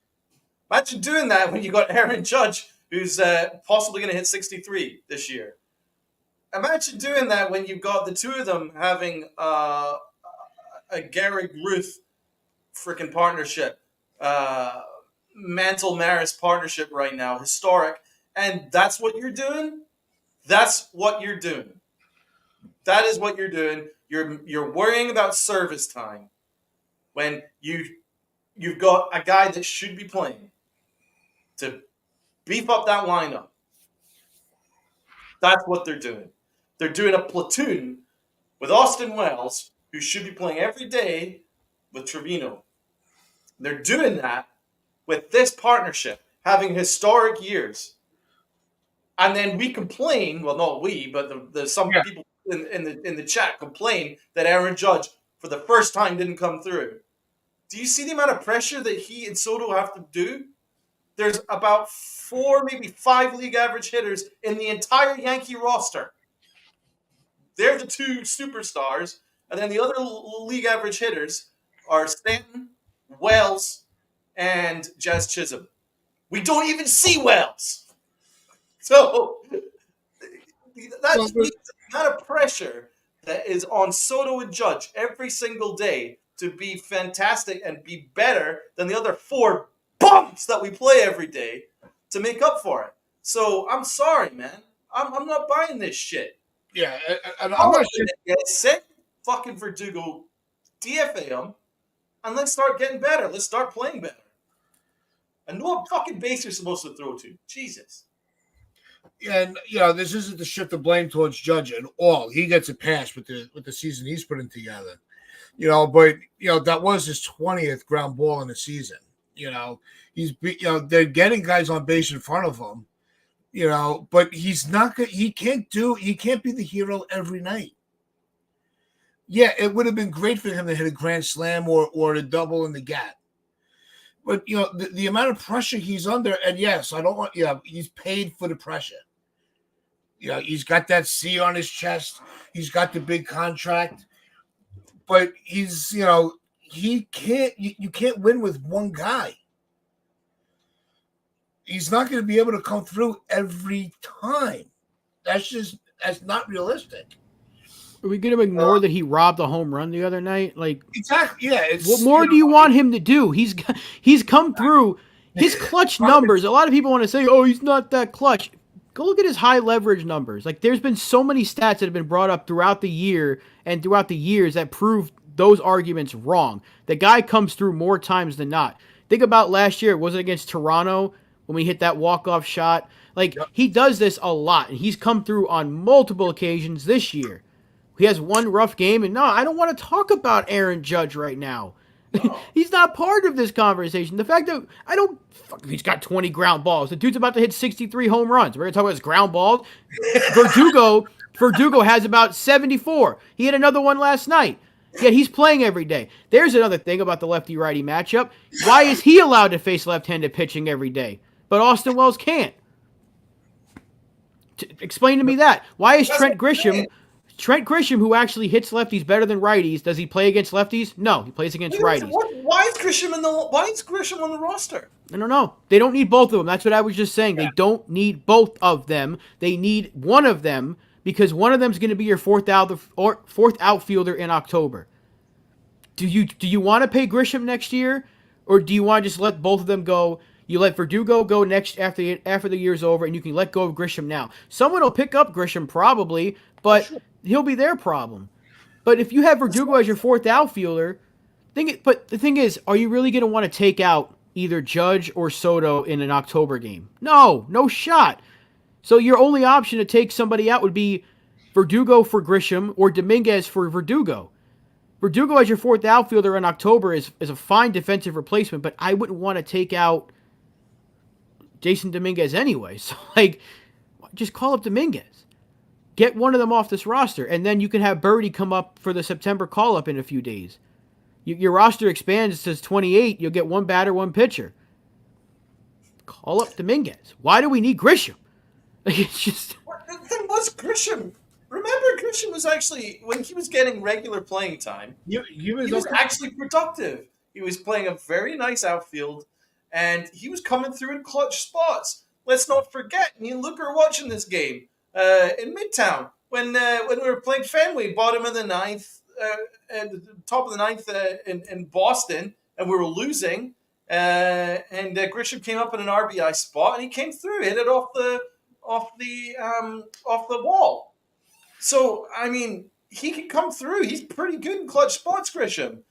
Imagine doing that when you got Aaron Judge, who's possibly going to hit 63 this year. Imagine doing that when you've got the 2 of them having a Garrett Ruth freaking partnership, Mantle Maris partnership right now, historic. And that's what you're doing? That's what you're doing. That is what you're doing. You're worrying about service time when you've got a guy that should be playing to beef up that lineup. That's what they're doing. They're doing a platoon with Austin Wells, who should be playing every day with Trevino. They're doing that with this partnership, having historic years. And then we complain, well, not we, but there's some people in the chat complain that Aaron Judge, for the first time, didn't come through. Do you see the amount of pressure that he and Soto have to do? There's about 4, maybe 5 league average hitters in the entire Yankee roster. They're the 2 superstars, and then the other league average hitters are Stanton, Wells, and Jazz Chisholm. We don't even see Wells. So that's the amount of pressure that is on Soto and Judge every single day to be fantastic and be better than the other 4 bums that we play every day to make up for it. So I'm sorry, man. I'm not buying this shit. Yeah, I'm not get sick. Fucking Verdugo, DFA him, and let's start getting better. Let's start playing better. I know what fucking base you're supposed to throw to. Jesus. And this isn't to shift the blame towards Judge at all. He gets a pass with the season he's putting together. But that was his 20th ground ball in the season. He's they're getting guys on base in front of him. But he's not good. He can't be the hero every night. Yeah, it would have been great for him to hit a grand slam or a double in the gap. But the amount of pressure he's under, and yes, I don't want. He's paid for the pressure. He's got that C on his chest. He's got the big contract, but he's he can't. You can't win with one guy. He's not going to be able to come through every time. That's not realistic. Are we going to ignore that he robbed a home run the other night? Like, exactly. Yeah. What more do you want him to do? He's come through his clutch numbers. A lot of people want to say, "Oh, he's not that clutch." Go look at his high leverage numbers. Like, there's been so many stats that have been brought up throughout the year and throughout the years that prove those arguments wrong. The guy comes through more times than not. Think about last year. Was it against Toronto when we hit that walk-off shot? Like, he does this a lot, and he's come through on multiple occasions this year. He has one rough game, and no, I don't want to talk about Aaron Judge right now. He's not part of this conversation. The fact that he's got 20 ground balls. The dude's about to hit 63 home runs. We're going to talk about his ground balls. Verdugo has about 74. He hit another one last night. Yet he's playing every day. There's another thing about the lefty-righty matchup. Why is he allowed to face left-handed pitching every day, but Austin Wells can't? Explain to me that. Why is Trent Grisham, who actually hits lefties better than righties, does he play against lefties? No, he plays against righties. Why is Grisham on the roster? I don't know. They don't need both of them. That's what I was just saying. They don't need both of them. They need one of them because one of them is going to be your fourth outfielder in October. Do you want to pay Grisham next year, or do you want to just let both of them go? You let Verdugo go next after the year's over, and you can let go of Grisham now. Someone will pick up Grisham probably, but he'll be their problem. But if you have Verdugo as your fourth outfielder, but the thing is, are you really going to want to take out either Judge or Soto in an October game? No shot. So your only option to take somebody out would be Verdugo for Grisham or Dominguez for Verdugo. Verdugo as your fourth outfielder in October is a fine defensive replacement, but I wouldn't want to take out Jason Dominguez anyway. So, just call up Dominguez. Get one of them off this roster, and then you can have Birdie come up for the September call-up in a few days. Your roster expands to 28. You'll get one batter, one pitcher. Call up Dominguez. Why do we need Grisham? It's just... The thing was, Grisham... Remember, Grisham was actually, when he was getting regular playing time, he was actually productive. He was playing a very nice outfield, and he was coming through in clutch spots. Let's not forget, me and Luke are watching this game in Midtown when we were playing Fenway, bottom of the ninth, and top of the ninth in Boston, and we were losing. And Grisham came up in an RBI spot, and he came through, hit it off the wall. So, I mean, he can come through. He's pretty good in clutch spots, Grisham.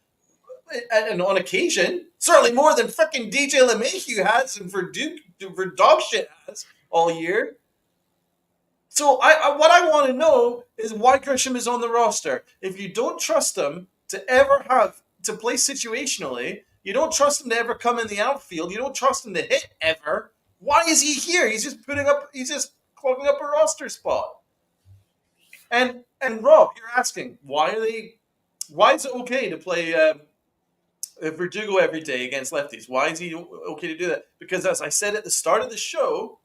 And on occasion, certainly more than freaking DJ LeMahieu has and for dog shit has all year. So, what I want to know is why Grisham is on the roster. If you don't trust him to ever have to play situationally, you don't trust him to ever come in the outfield, you don't trust him to hit ever, why is he here? He's just clogging up a roster spot. And Rob, you're asking, why is it okay to play Verdugo every day against lefties? Why is he okay to do that? Because as I said at the start of the show,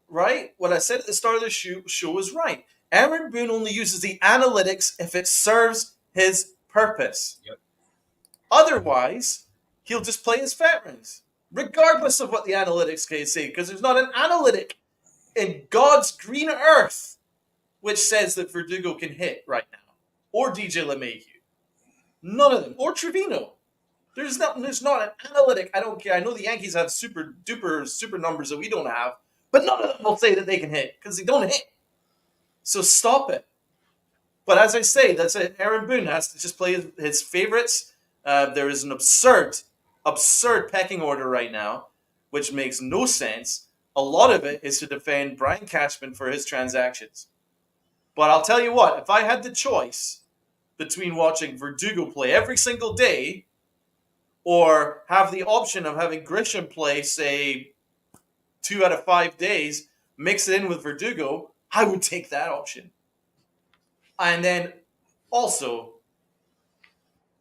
right? What I said at the start of the show was right. Aaron Boone only uses the analytics if it serves his purpose. Yep. Otherwise, he'll just play his veterans, regardless of what the analytics can say, because there's not an analytic in God's green earth which says that Verdugo can hit right now, or DJ LeMahieu. None of them, or Trevino. There's not an analytic. I don't care. I know the Yankees have super numbers that we don't have, but none of them will say that they can hit because they don't hit. So stop it. But as I say, that's it. Aaron Boone has to just play his favorites. There is an absurd pecking order right now, which makes no sense. A lot of it is to defend Brian Cashman for his transactions. But I'll tell you what, if I had the choice between watching Verdugo play every single day or have the option of having Grisham play, say, 2 out of 5 days, mix it in with Verdugo, I would take that option. And then also,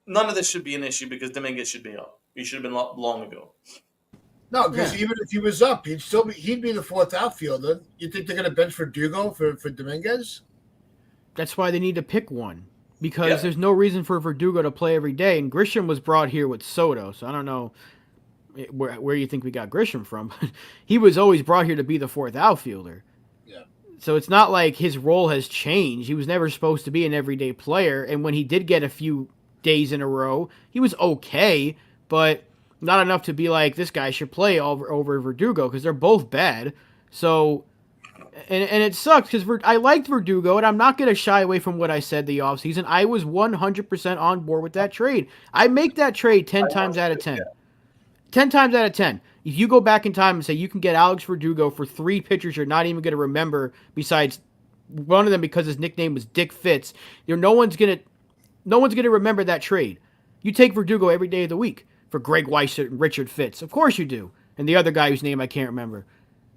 none of this should be an issue because Dominguez should be up. He should have been long ago. No, because even if he was up, he'd be the fourth outfielder. You think they're going to bench Verdugo for Dominguez? That's why they need to pick one. Because there's no reason for Verdugo to play every day. And Grisham was brought here with Soto. So I don't know where you think we got Grisham from. He was always brought here to be the fourth outfielder. Yeah. So it's not like his role has changed. He was never supposed to be an everyday player. And when he did get a few days in a row, he was okay. But not enough to be like, this guy should play over Verdugo. Because they're both bad. So... And it sucks because I liked Verdugo, and I'm not going to shy away from what I said the offseason. I was 100% on board with that trade. I make that trade 10 times out of 10. 10 times out of 10. If you go back in time and say you can get Alex Verdugo for 3 pitchers you're not even going to remember besides one of them because his nickname was Dick Fitz, no one's going to remember that trade. You take Verdugo every day of the week for Greg Weissert and Richard Fitz. Of course you do. And the other guy whose name I can't remember.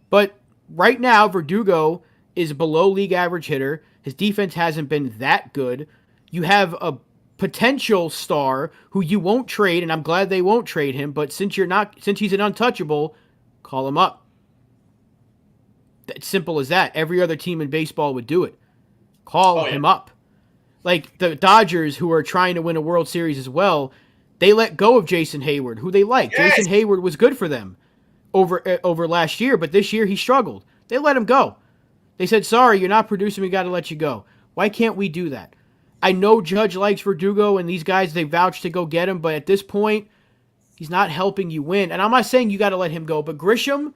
But right now, Verdugo is a below league average hitter. His defense hasn't been that good. You have a potential star who you won't trade, and I'm glad they won't trade him, but since he's an untouchable, call him up. It's simple as that. Every other team in baseball would do it. Call him up. Like the Dodgers, who are trying to win a World Series as well, they let go of Jason Hayward, who they like. Yes. Jason Hayward was good for them over last year, but this year he struggled. They let him go. They said, sorry, you're not producing, we got to let you go. Why can't we do that? I know Judge likes Verdugo, and these guys, they vouch to go get him, but at this point, he's not helping you win. And I'm not saying you got to let him go, but Grisham,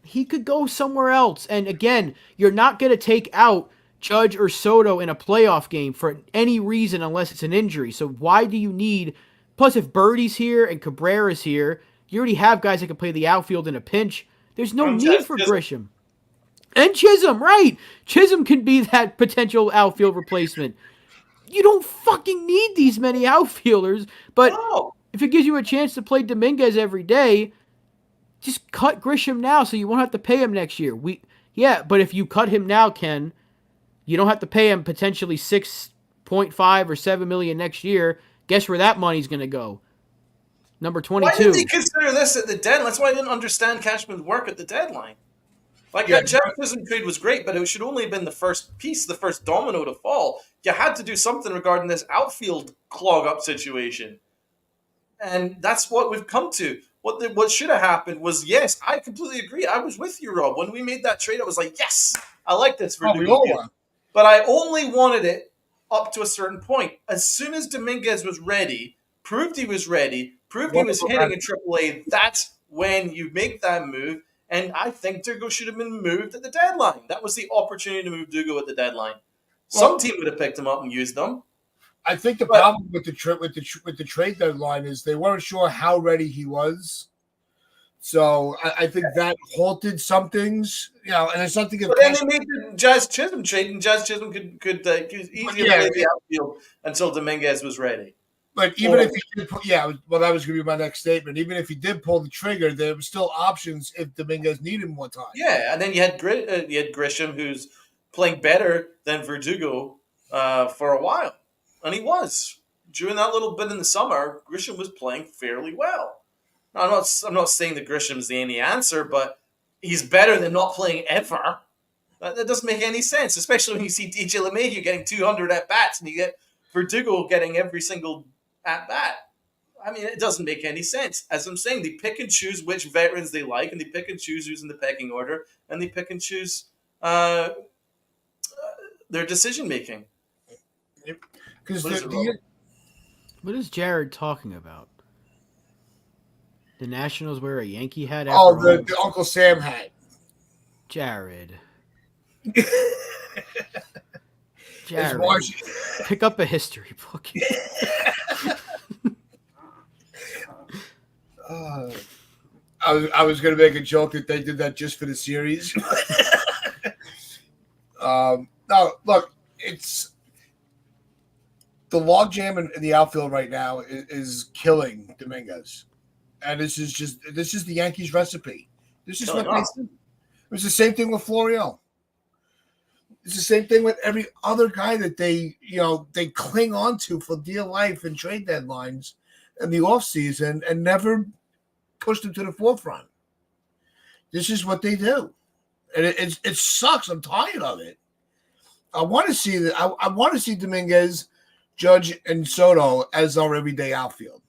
he could go somewhere else. And again, you're not going to take out Judge or Soto in a playoff game for any reason unless it's an injury. So why do you need... Plus, if Birdie's here and Cabrera's here, you already have guys that can play the outfield in a pinch. There's no need for Grisham. And Chisholm, right. Chisholm can be that potential outfield replacement. You don't fucking need these many outfielders, but if it gives you a chance to play Dominguez every day, just cut Grisham now so you won't have to pay him next year. But if you cut him now, Ken, you don't have to pay him potentially $6.5 or $7 million next year. Guess where that money's going to go? Number 22. Why didn't he consider this at the deadline? That's why I didn't understand Cashman's work at the deadline. That Jeff Chisholm trade was great, but it should only have been the first piece, the first domino to fall. You had to do something regarding this outfield clog-up situation. And that's what we've come to. What should have happened was, yes, I completely agree. I was with you, Rob. When we made that trade, I was like, yes, I like this for Dominguez. But I only wanted it up to a certain point. As soon as Dominguez was ready, proved he was ready, proved he was hitting in AAA, that's when you make that move. And I think Dugo should have been moved at the deadline. That was the opportunity to move Dugo at the deadline. Some team would have picked him up and used them. I think the problem with the trade deadline is they weren't sure how ready he was. So I think that halted some things, and it's something. But then they made the Jazz Chisholm trade, and Jazz Chisholm could easily play the outfield until Dominguez was ready. But even if he did, that was going to be my next statement. Even if he did pull the trigger, there were still options if Dominguez needed more time. Yeah, and then you had Grisham, who's playing better than Verdugo for a while, and he was during that little bit in the summer. Grisham was playing fairly well. Now, I'm not saying that Grisham's the only answer, but he's better than not playing ever. That doesn't make any sense, especially when you see DJ LeMahieu getting 200 at bats and you get Verdugo getting every single at bat. I mean, it doesn't make any sense. As I'm saying, they pick and choose which veterans they like, and they pick and choose who's in the pecking order, and they pick and choose their decision making. Because what is Jared talking about? The Nationals wear a Yankee hat. The Uncle Sam hat. Jared. Pick up a history book. I was going to make a joke that they did that just for the series. No, look, it's the logjam in the outfield right now is killing Dominguez, and this is the Yankees recipe. This is what they do. It was the same thing with Florial. It's the same thing with every other guy that they cling on to for dear life and trade deadlines in the offseason and never push them to the forefront. This is what they do. And it sucks. I'm tired of it. I want to see that. I want to see Dominguez, Judge, and Soto as our everyday outfield.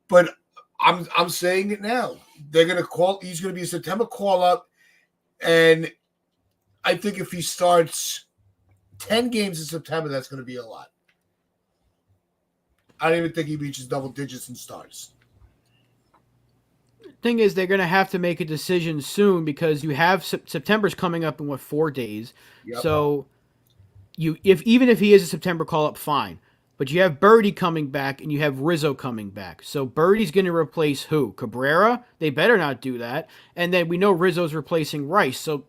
But I'm saying it now. They're gonna call. He's gonna be a September call up, and I think if he starts 10 games in September, that's going to be a lot. I don't even think he reaches double digits and starts. Thing is, they're going to have to make a decision soon because you have September's coming up in 4 days. Yep. So even if he is a September call up, fine. But you have Birdie coming back and you have Rizzo coming back. So Birdie's going to replace who? Cabrera? They better not do that. And then we know Rizzo's replacing Rice. So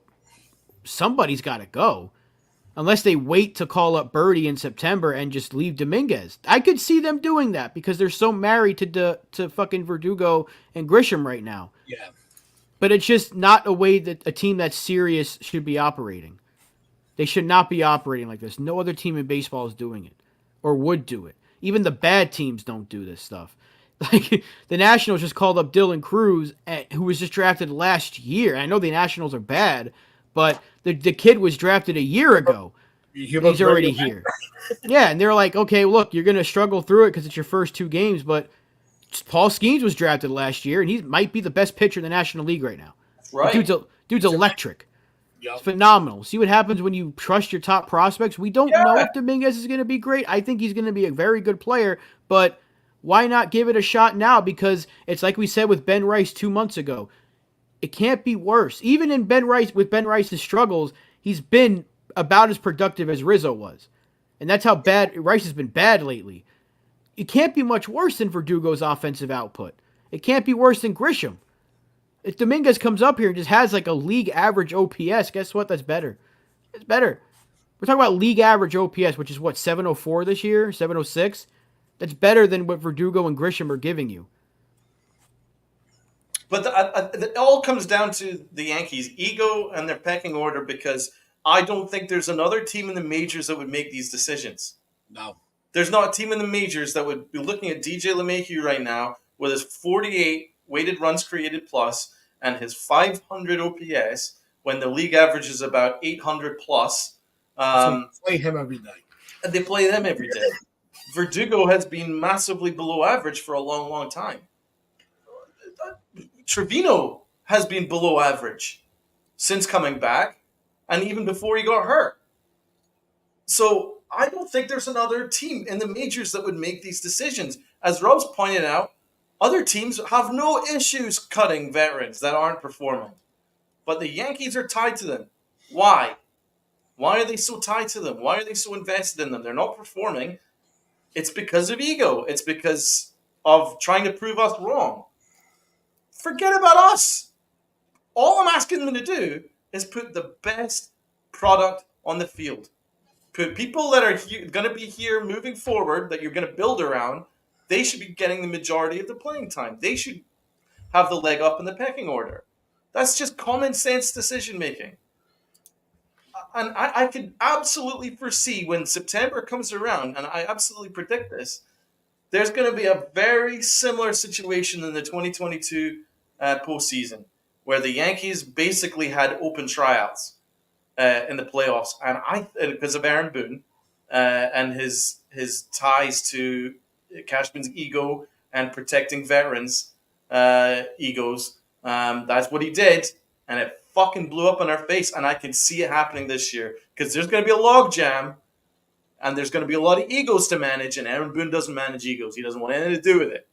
somebody's got to go. Unless they wait to call up Birdie in September and just leave Dominguez. I could see them doing that because they're so married to fucking Verdugo and Grisham right now. Yeah. But it's just not a way that a team that's serious should be operating. They should not be operating like this. No other team in baseball is doing it. or would do it. Even the bad teams don't do this stuff. Like the Nationals just called up Dylan Cruz, who was just drafted last year. I know the Nationals are bad, but the kid was drafted a year ago. He's already here. Yeah, and they're like, okay, look, you're going to struggle through it because it's your first 2 games, but Paul Skeens was drafted last year, and he might be the best pitcher in the National League right now. Right. Dude's electric. Yep. It's phenomenal. See what happens when you trust your top prospects. We don't know if Dominguez is going to be great. I think he's going to be a very good player, but why not give it a shot now? Because it's like we said with Ben Rice 2 months ago. It can't be worse. Even in Ben Rice's struggles, he's been about as productive as Rizzo was. And that's how bad Rice has been bad lately. It can't be much worse than Verdugo's offensive output. It can't be worse than Grisham. If Dominguez comes up here and just has like a league average OPS, guess what? That's better. It's better. We're talking about league average OPS, which is what, 704 this year? 706? That's better than what Verdugo and Grisham are giving you. But it all comes down to the Yankees' ego and their pecking order, because I don't think there's another team in the majors that would make these decisions. No. There's not a team in the majors that would be looking at DJ LeMahieu right now with his 48 weighted runs created plus and his 500 OPS when the league average is about 800 plus. So play him every day. And they play them every day. Verdugo has been massively below average for a long, long time. Trevino has been below average since coming back and even before he got hurt. So I don't think there's another team in the majors that would make these decisions. As Rob's pointed out, other teams have no issues cutting veterans that aren't performing. But the Yankees are tied to them. Why? Why are they so tied to them? Why are they so invested in them? They're not performing. It's because of ego. It's because of trying to prove us wrong. Forget about us. All I'm asking them to do is put the best product on the field. Put people that are going to be here moving forward, that you're going to build around, they should be getting the majority of the playing time. They should have the leg up in the pecking order. That's just common sense decision making. And I can absolutely foresee when September comes around, and I absolutely predict this, there's going to be a very similar situation in the 2022 postseason, where the Yankees basically had open tryouts in the playoffs, and because of Aaron Boone and his ties to Cashman's ego and protecting veterans' egos, that's what he did, and it fucking blew up in our face. And I can see it happening this year because there's going to be a log jam, and there's going to be a lot of egos to manage. And Aaron Boone doesn't manage egos; he doesn't want anything to do with it.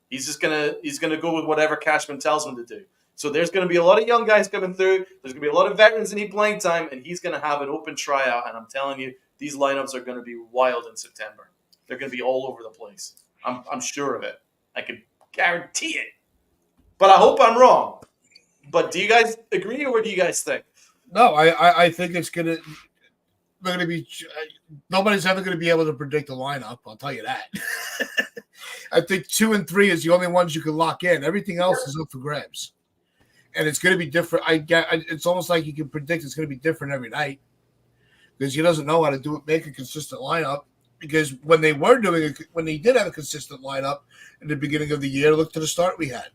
He's gonna go with whatever Cashman tells him to do. So there's going to be a lot of young guys coming through. There's going to be a lot of veterans that need playing time, and he's going to have an open tryout. And I'm telling you, these lineups are going to be wild in September. They're going to be all over the place. I'm sure of it. I can guarantee it. But I hope I'm wrong. But do you guys agree, or what do you guys think? No, I think it's going to – they're going to be – nobody's ever going to be able to predict the lineup. I'll tell you that. I think 2 and 3 is the only ones you can lock in. Everything else is up for grabs. And it's going to be different. It's almost like you can predict it's going to be different every night because he doesn't know how to make a consistent lineup. Because when they did have a consistent lineup in the beginning of the year, look to the start we had.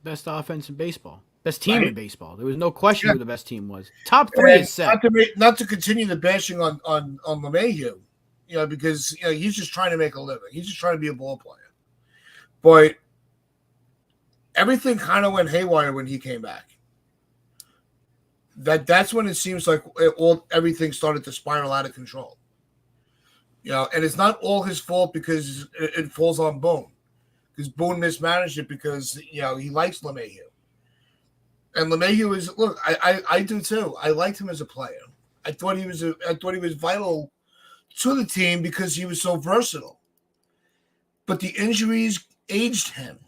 Best offense in baseball. Best team in baseball. There was no question who the best team was. Top 3 is set. Not to continue the bashing on LeMahieu, because he's just trying to make a living. He's just trying to be a ball player. But everything kind of went haywire when he came back. That's when it seems like everything started to spiral out of control. And it's not all his fault because it falls on Boone. Because Boone mismanaged it because he likes LeMahieu. And LeMahieu is I do too. I liked him as a player. I thought he was vital to the team because he was so versatile. But the injuries aged him.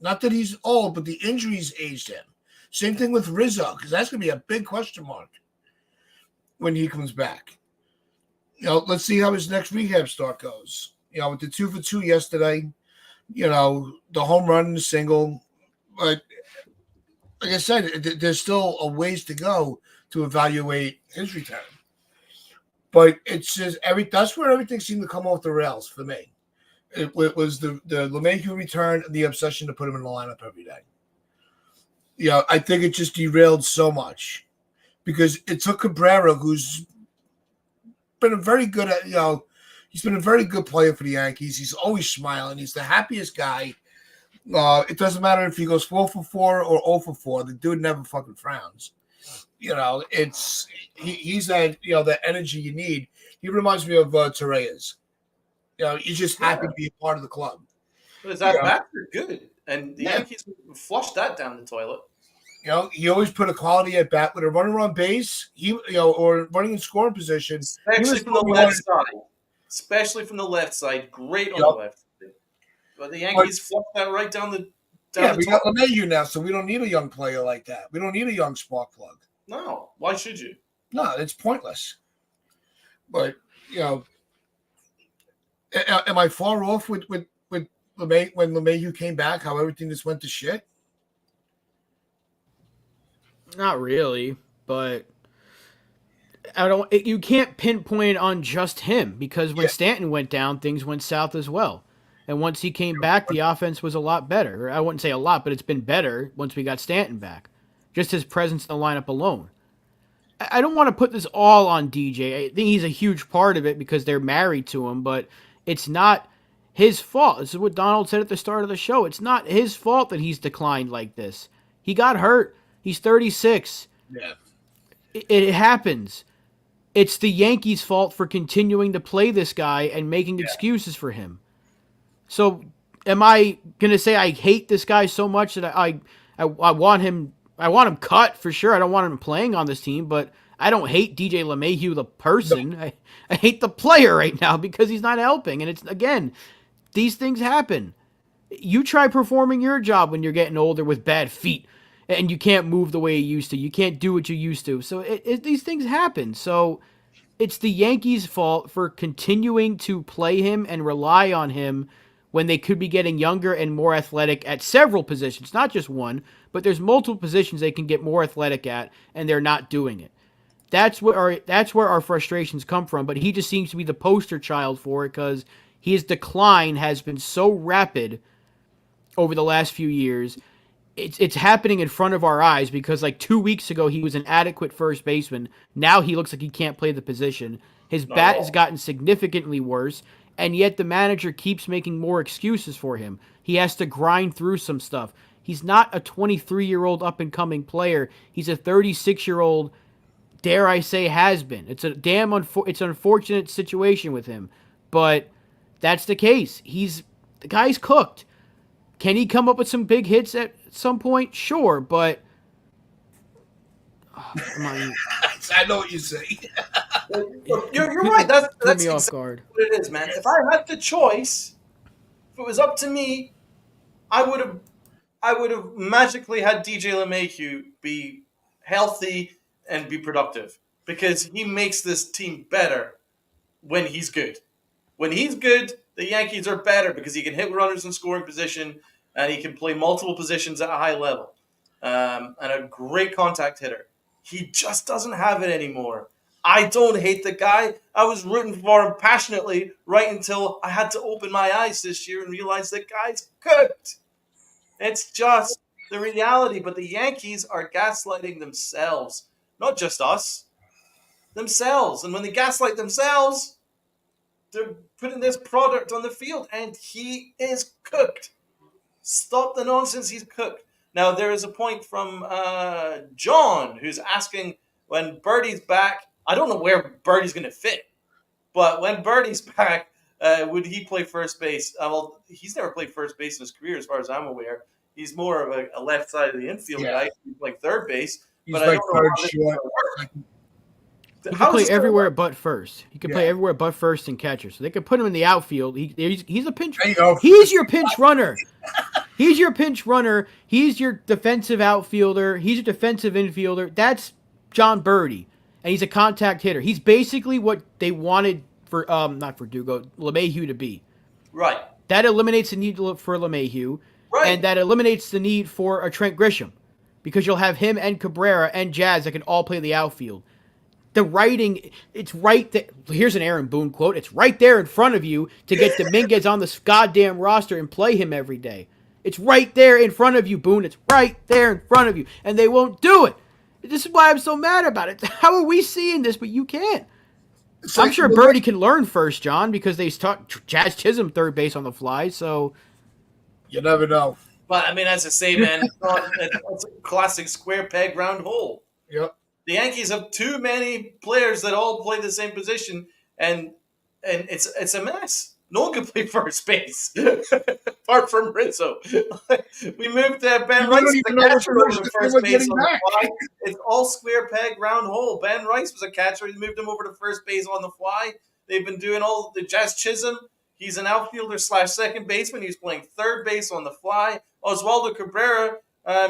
Not that he's old, but the injuries aged him. Same thing with Rizzo, because that's going to be a big question mark when he comes back. Let's see how his next rehab start goes. With the 2 for 2 yesterday, the home run and the single. But like I said, there's still a ways to go to evaluate his return. But it's just that's where everything seemed to come off the rails for me. It was the LeMahieu return and the obsession to put him in the lineup every day. I think it just derailed so much because it took Cabrera, who's been a very good he's been a very good player for the Yankees. He's always smiling. He's the happiest guy. It doesn't matter if he goes 4 for 4 or 0 for 4. The dude never fucking frowns. He's that that energy you need. He reminds me of Torreyes. He's just happy to be a part of the club. But his at-bats are good, and the Yankees flushed that down the toilet. He always put a quality at bat with a runner on base. Or running in scoring position, especially from the left side. Especially from the left side, great on the left side. But the Yankees flushed that right down the. We got LeMahieu now, so we don't need a young player like that. We don't need a young spark plug. No, why should you? No, it's pointless. But am I far off with LeMahieu when LeMahieu came back? How everything just went to shit? Not really, but you can't pinpoint it on just him because when Stanton went down, things went south as well. And once he came back, the offense was a lot better. I wouldn't say a lot, but it's been better once we got Stanton back. Just his presence in the lineup alone. I don't want to put this all on DJ. I think he's a huge part of it because they're married to him, but it's not his fault. This is what Donald said at the start of the show. It's not his fault that he's declined like this. He got hurt. He's 36. Yeah. It happens. It's the Yankees' fault for continuing to play this guy and making excuses for him. So am I going to say I hate this guy so much that I want him cut for sure. I don't want him playing on this team, but I don't hate DJ LeMahieu the person. No. I hate the player right now because he's not helping. And it's, again, these things happen. You try performing your job when you're getting older with bad feet and you can't move the way you used to. You can't do what you used to. So these things happen. So it's the Yankees' fault for continuing to play him and rely on him when they could be getting younger and more athletic at several positions, not just one, but there's multiple positions they can get more athletic at, and they're not doing it. That's where our frustrations come from, but he just seems to be the poster child for it because his decline has been so rapid over the last few years. It's happening in front of our eyes because like 2 weeks ago he was an adequate first baseman. Now he looks like he can't play the position. His bat has gotten significantly worse. And yet the manager keeps making more excuses for him. He has to grind through some stuff. He's not a 23-year-old up-and-coming player. He's a 36-year-old, dare I say, has-been. It's a it's an unfortunate situation with him. But that's the case. The guy's cooked. Can he come up with some big hits at some point? Sure, but... I know what you say. You're right. That's me off exactly guard. what it is, man. If I had the choice, if it was up to me, I would have magically had DJ LeMahieu be healthy and be productive because he makes this team better when he's good. When he's good, the Yankees are better because he can hit runners in scoring position and he can play multiple positions at a high level and a great contact hitter. He just doesn't have it anymore. I don't hate the guy. I was rooting for him passionately right until I had to open my eyes this year and realize the guy's cooked. It's just the reality. But the Yankees are gaslighting themselves, not just us, themselves. And when they gaslight themselves, they're putting this product on the field, and he is cooked. Stop the nonsense. He's cooked. Now, there is a point from John who's asking when Birdie's back. I don't know where Birdie's going to fit, but when Birdie's back, would he play first base? Well, he's never played first base in his career, as far as I'm aware. He's more of a left side of the infield guy. He's like third base. He's but like I don't know how this is short. gonna work. He can play everywhere but first. He can play everywhere but first and catcher. So they could put him in the outfield. He's a pinch. He's your pinch runner. He's your pinch runner. He's your defensive outfielder. He's your defensive infielder. That's John Birdie, and he's a contact hitter. He's basically what they wanted for not for Dugo, LeMahieu to be. Right. That eliminates the need for LeMahieu, and that eliminates the need for a Trent Grisham, because you'll have him and Cabrera and Jazz that can all play the outfield. The writing, it's right there. Here's an Aaron Boone quote. It's right there in front of you to get Dominguez on this goddamn roster and play him every day. It's right there in front of you, Boone. It's right there in front of you. And they won't do it. This is why I'm so mad about it. How are we seeing this, but you can't? So, I'm sure Birdie can learn first, John, because they start Jazz Chisholm third base on the fly, so. You never know. But I mean, as I say, man, it's a classic square peg round hole. Yep. The Yankees have too many players that all play the same position, and it's a mess. No one can play first base apart from Rizzo. We moved Ben Rice to the catcher over to first base on the fly. It's all square peg round hole. Ben Rice was a catcher. He moved him over to first base on the fly. They've been doing all the Jazz Chisholm. He's an outfielder / second baseman. He's playing third base on the fly. Oswaldo Cabrera.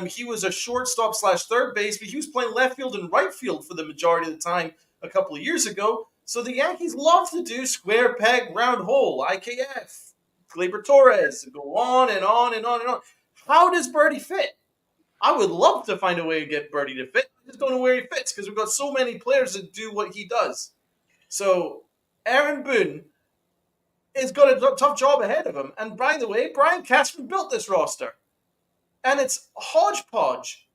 He was a shortstop / third base, but he was playing left field and right field for the majority of the time a couple of years ago. So the Yankees love to do square peg, round hole, IKF, Gleyber Torres, go on and on and on and on. How does Birdie fit? I would love to find a way to get Birdie to fit. I just don't know where he fits because we've got so many players that do what he does. So Aaron Boone has got a tough job ahead of him. And by the way, Brian Cashman built this roster. And it's hodgepodge.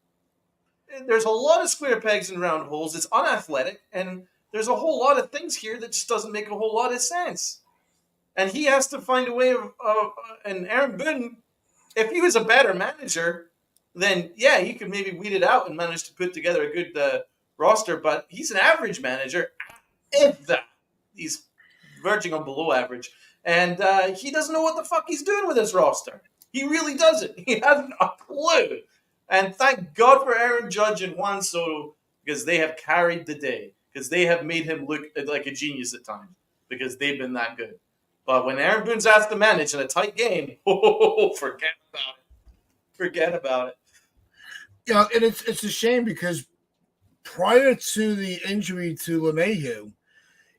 There's a lot of square pegs and round holes. It's unathletic. And there's a whole lot of things here that just doesn't make a whole lot of sense. And he has to find a way of and Aaron Boone, if he was a better manager, then yeah, he could maybe weed it out and manage to put together a good roster. But he's an average manager, if that. He's verging on below average. And he doesn't know what the fuck he's doing with his roster. He really doesn't. He hasn't a clue. And thank God for Aaron Judge and Juan Soto because they have carried the day. Because they have made him look like a genius at times. Because they've been that good. But when Aaron Boone's asked to manage in a tight game, forget about it. Forget about it. Yeah, and it's a shame because prior to the injury to LeMahieu,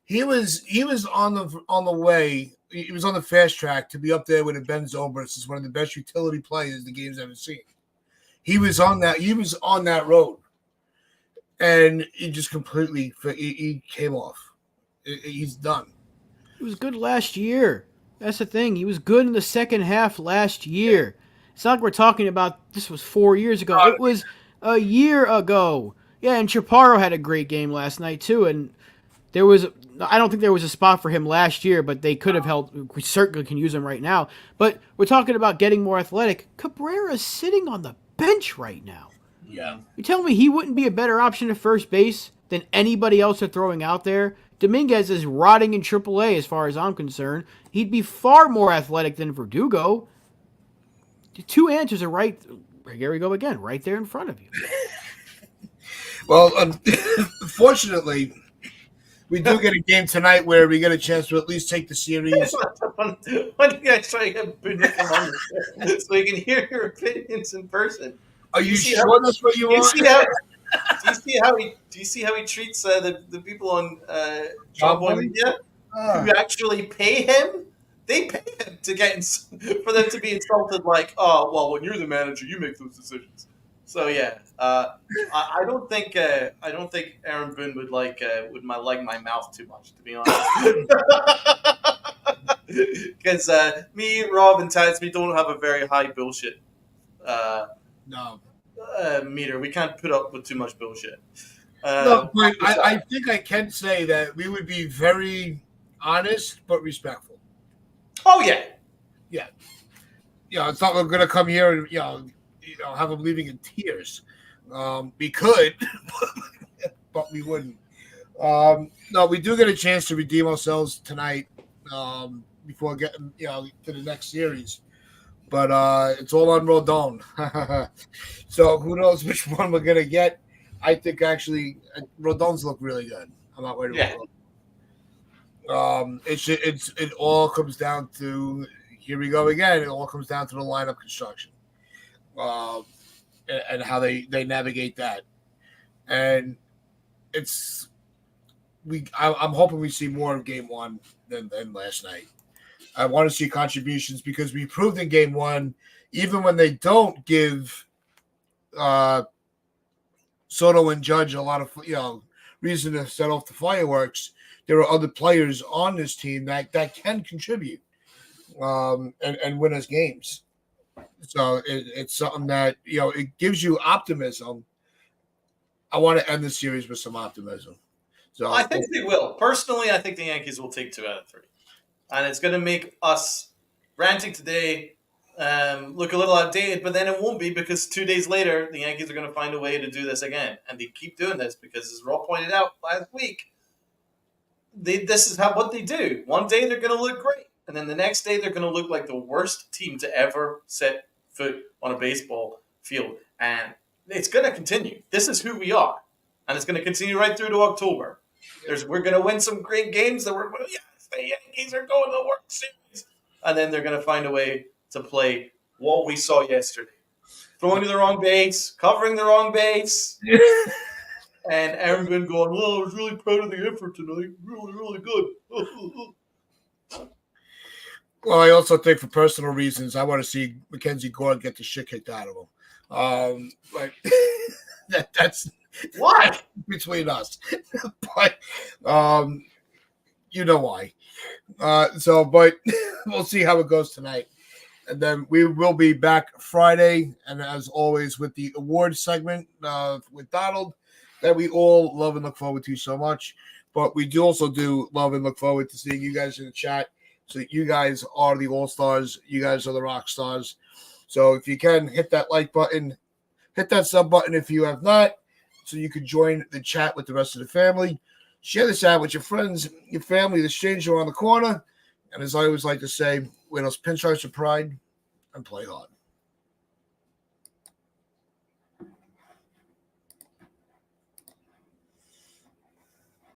he was on the way. He was on the fast track to be up there with a Ben Zobrist as one of the best utility players the game's ever seen. He was on that road, and he just completely he came off. He's done. He was good last year. That's the thing. He was good in the second half last year. It's not like we're talking about this was 4 years ago. It was a year ago. Yeah, and Chaparro had a great game last night too, and I don't think there was a spot for him last year, but they could have held. We certainly can use him right now. But we're talking about getting more athletic. Cabrera's sitting on the bench right now. Yeah. You telling me he wouldn't be a better option at first base than anybody else they're throwing out there? Dominguez is rotting in AAA as far as I'm concerned. He'd be far more athletic than Verdugo. The two answers are right. Here we go again, right there in front of you. Well, unfortunately, we do get a game tonight where we get a chance to at least take the series. Why don't you guys try to get Boone to come on the show so we can hear your opinions in person? Are you sure that's what you want? Do you see how he treats the people on Job One Media who actually pay him? They pay him to get for them to be insulted. Like, oh, well, when you're the manager, you make those decisions. So yeah, I don't think Aaron Boone would like my mouth too much, to be honest. Because me, Rob, and Tatsby don't have a very high bullshit. Meter. We can't put up with too much bullshit. No, but I think I can say that we would be very honest but respectful. Oh yeah. Yeah. It's not like we're gonna come here and have them leaving in tears. We could, but we wouldn't. No, we do get a chance to redeem ourselves tonight before getting to the next series. But it's all on Rodon. So who knows which one we're gonna get? I think actually Rodon's look really good. I'm not worried about Rodon. It all comes down to here we go again. It all comes down to the lineup construction, and how they navigate that. And I'm hoping we see more of Game 1 than last night. I want to see contributions because we proved in Game 1, even when they don't give Soto and Judge a lot of reason to set off the fireworks. There are other players on this team that can contribute and win us games. So it's something that, it gives you optimism. I want to end the series with some optimism. So I think they will. Personally, I think the Yankees will take 2 out of 3. And it's going to make us ranting today look a little outdated, but then it won't be, because 2 days later, the Yankees are going to find a way to do this again. And they keep doing this because, as Rob pointed out last week, this is what they do. One day they're going to look great, and then the next day they're going to look like the worst team to ever set foot on a baseball field. And it's going to continue. This is who we are. And it's going to continue right through to October. We're going to win some great games that yes, the Yankees are going to World Series. And then they're going to find a way to play what we saw yesterday. Throwing to the wrong base, covering the wrong base. And Aaron Boone going, well, I was really proud of the effort tonight. Really, really good. Well, I also think for personal reasons, I want to see Mackenzie Gore get the shit kicked out of him. But that's why between us. But you know why. But we'll see how it goes tonight. And then we will be back Friday, and as always with the award segment with Donald that we all love and look forward to so much. But we do also love and look forward to seeing you guys in the chat. So you guys are the all-stars. You guys are the rock stars. So if you can, hit that like button. Hit that sub button if you have not, so you can join the chat with the rest of the family. Share this out with your friends, your family, the stranger on the corner. And as I always like to say, wear those pinstripes of pride and play hard.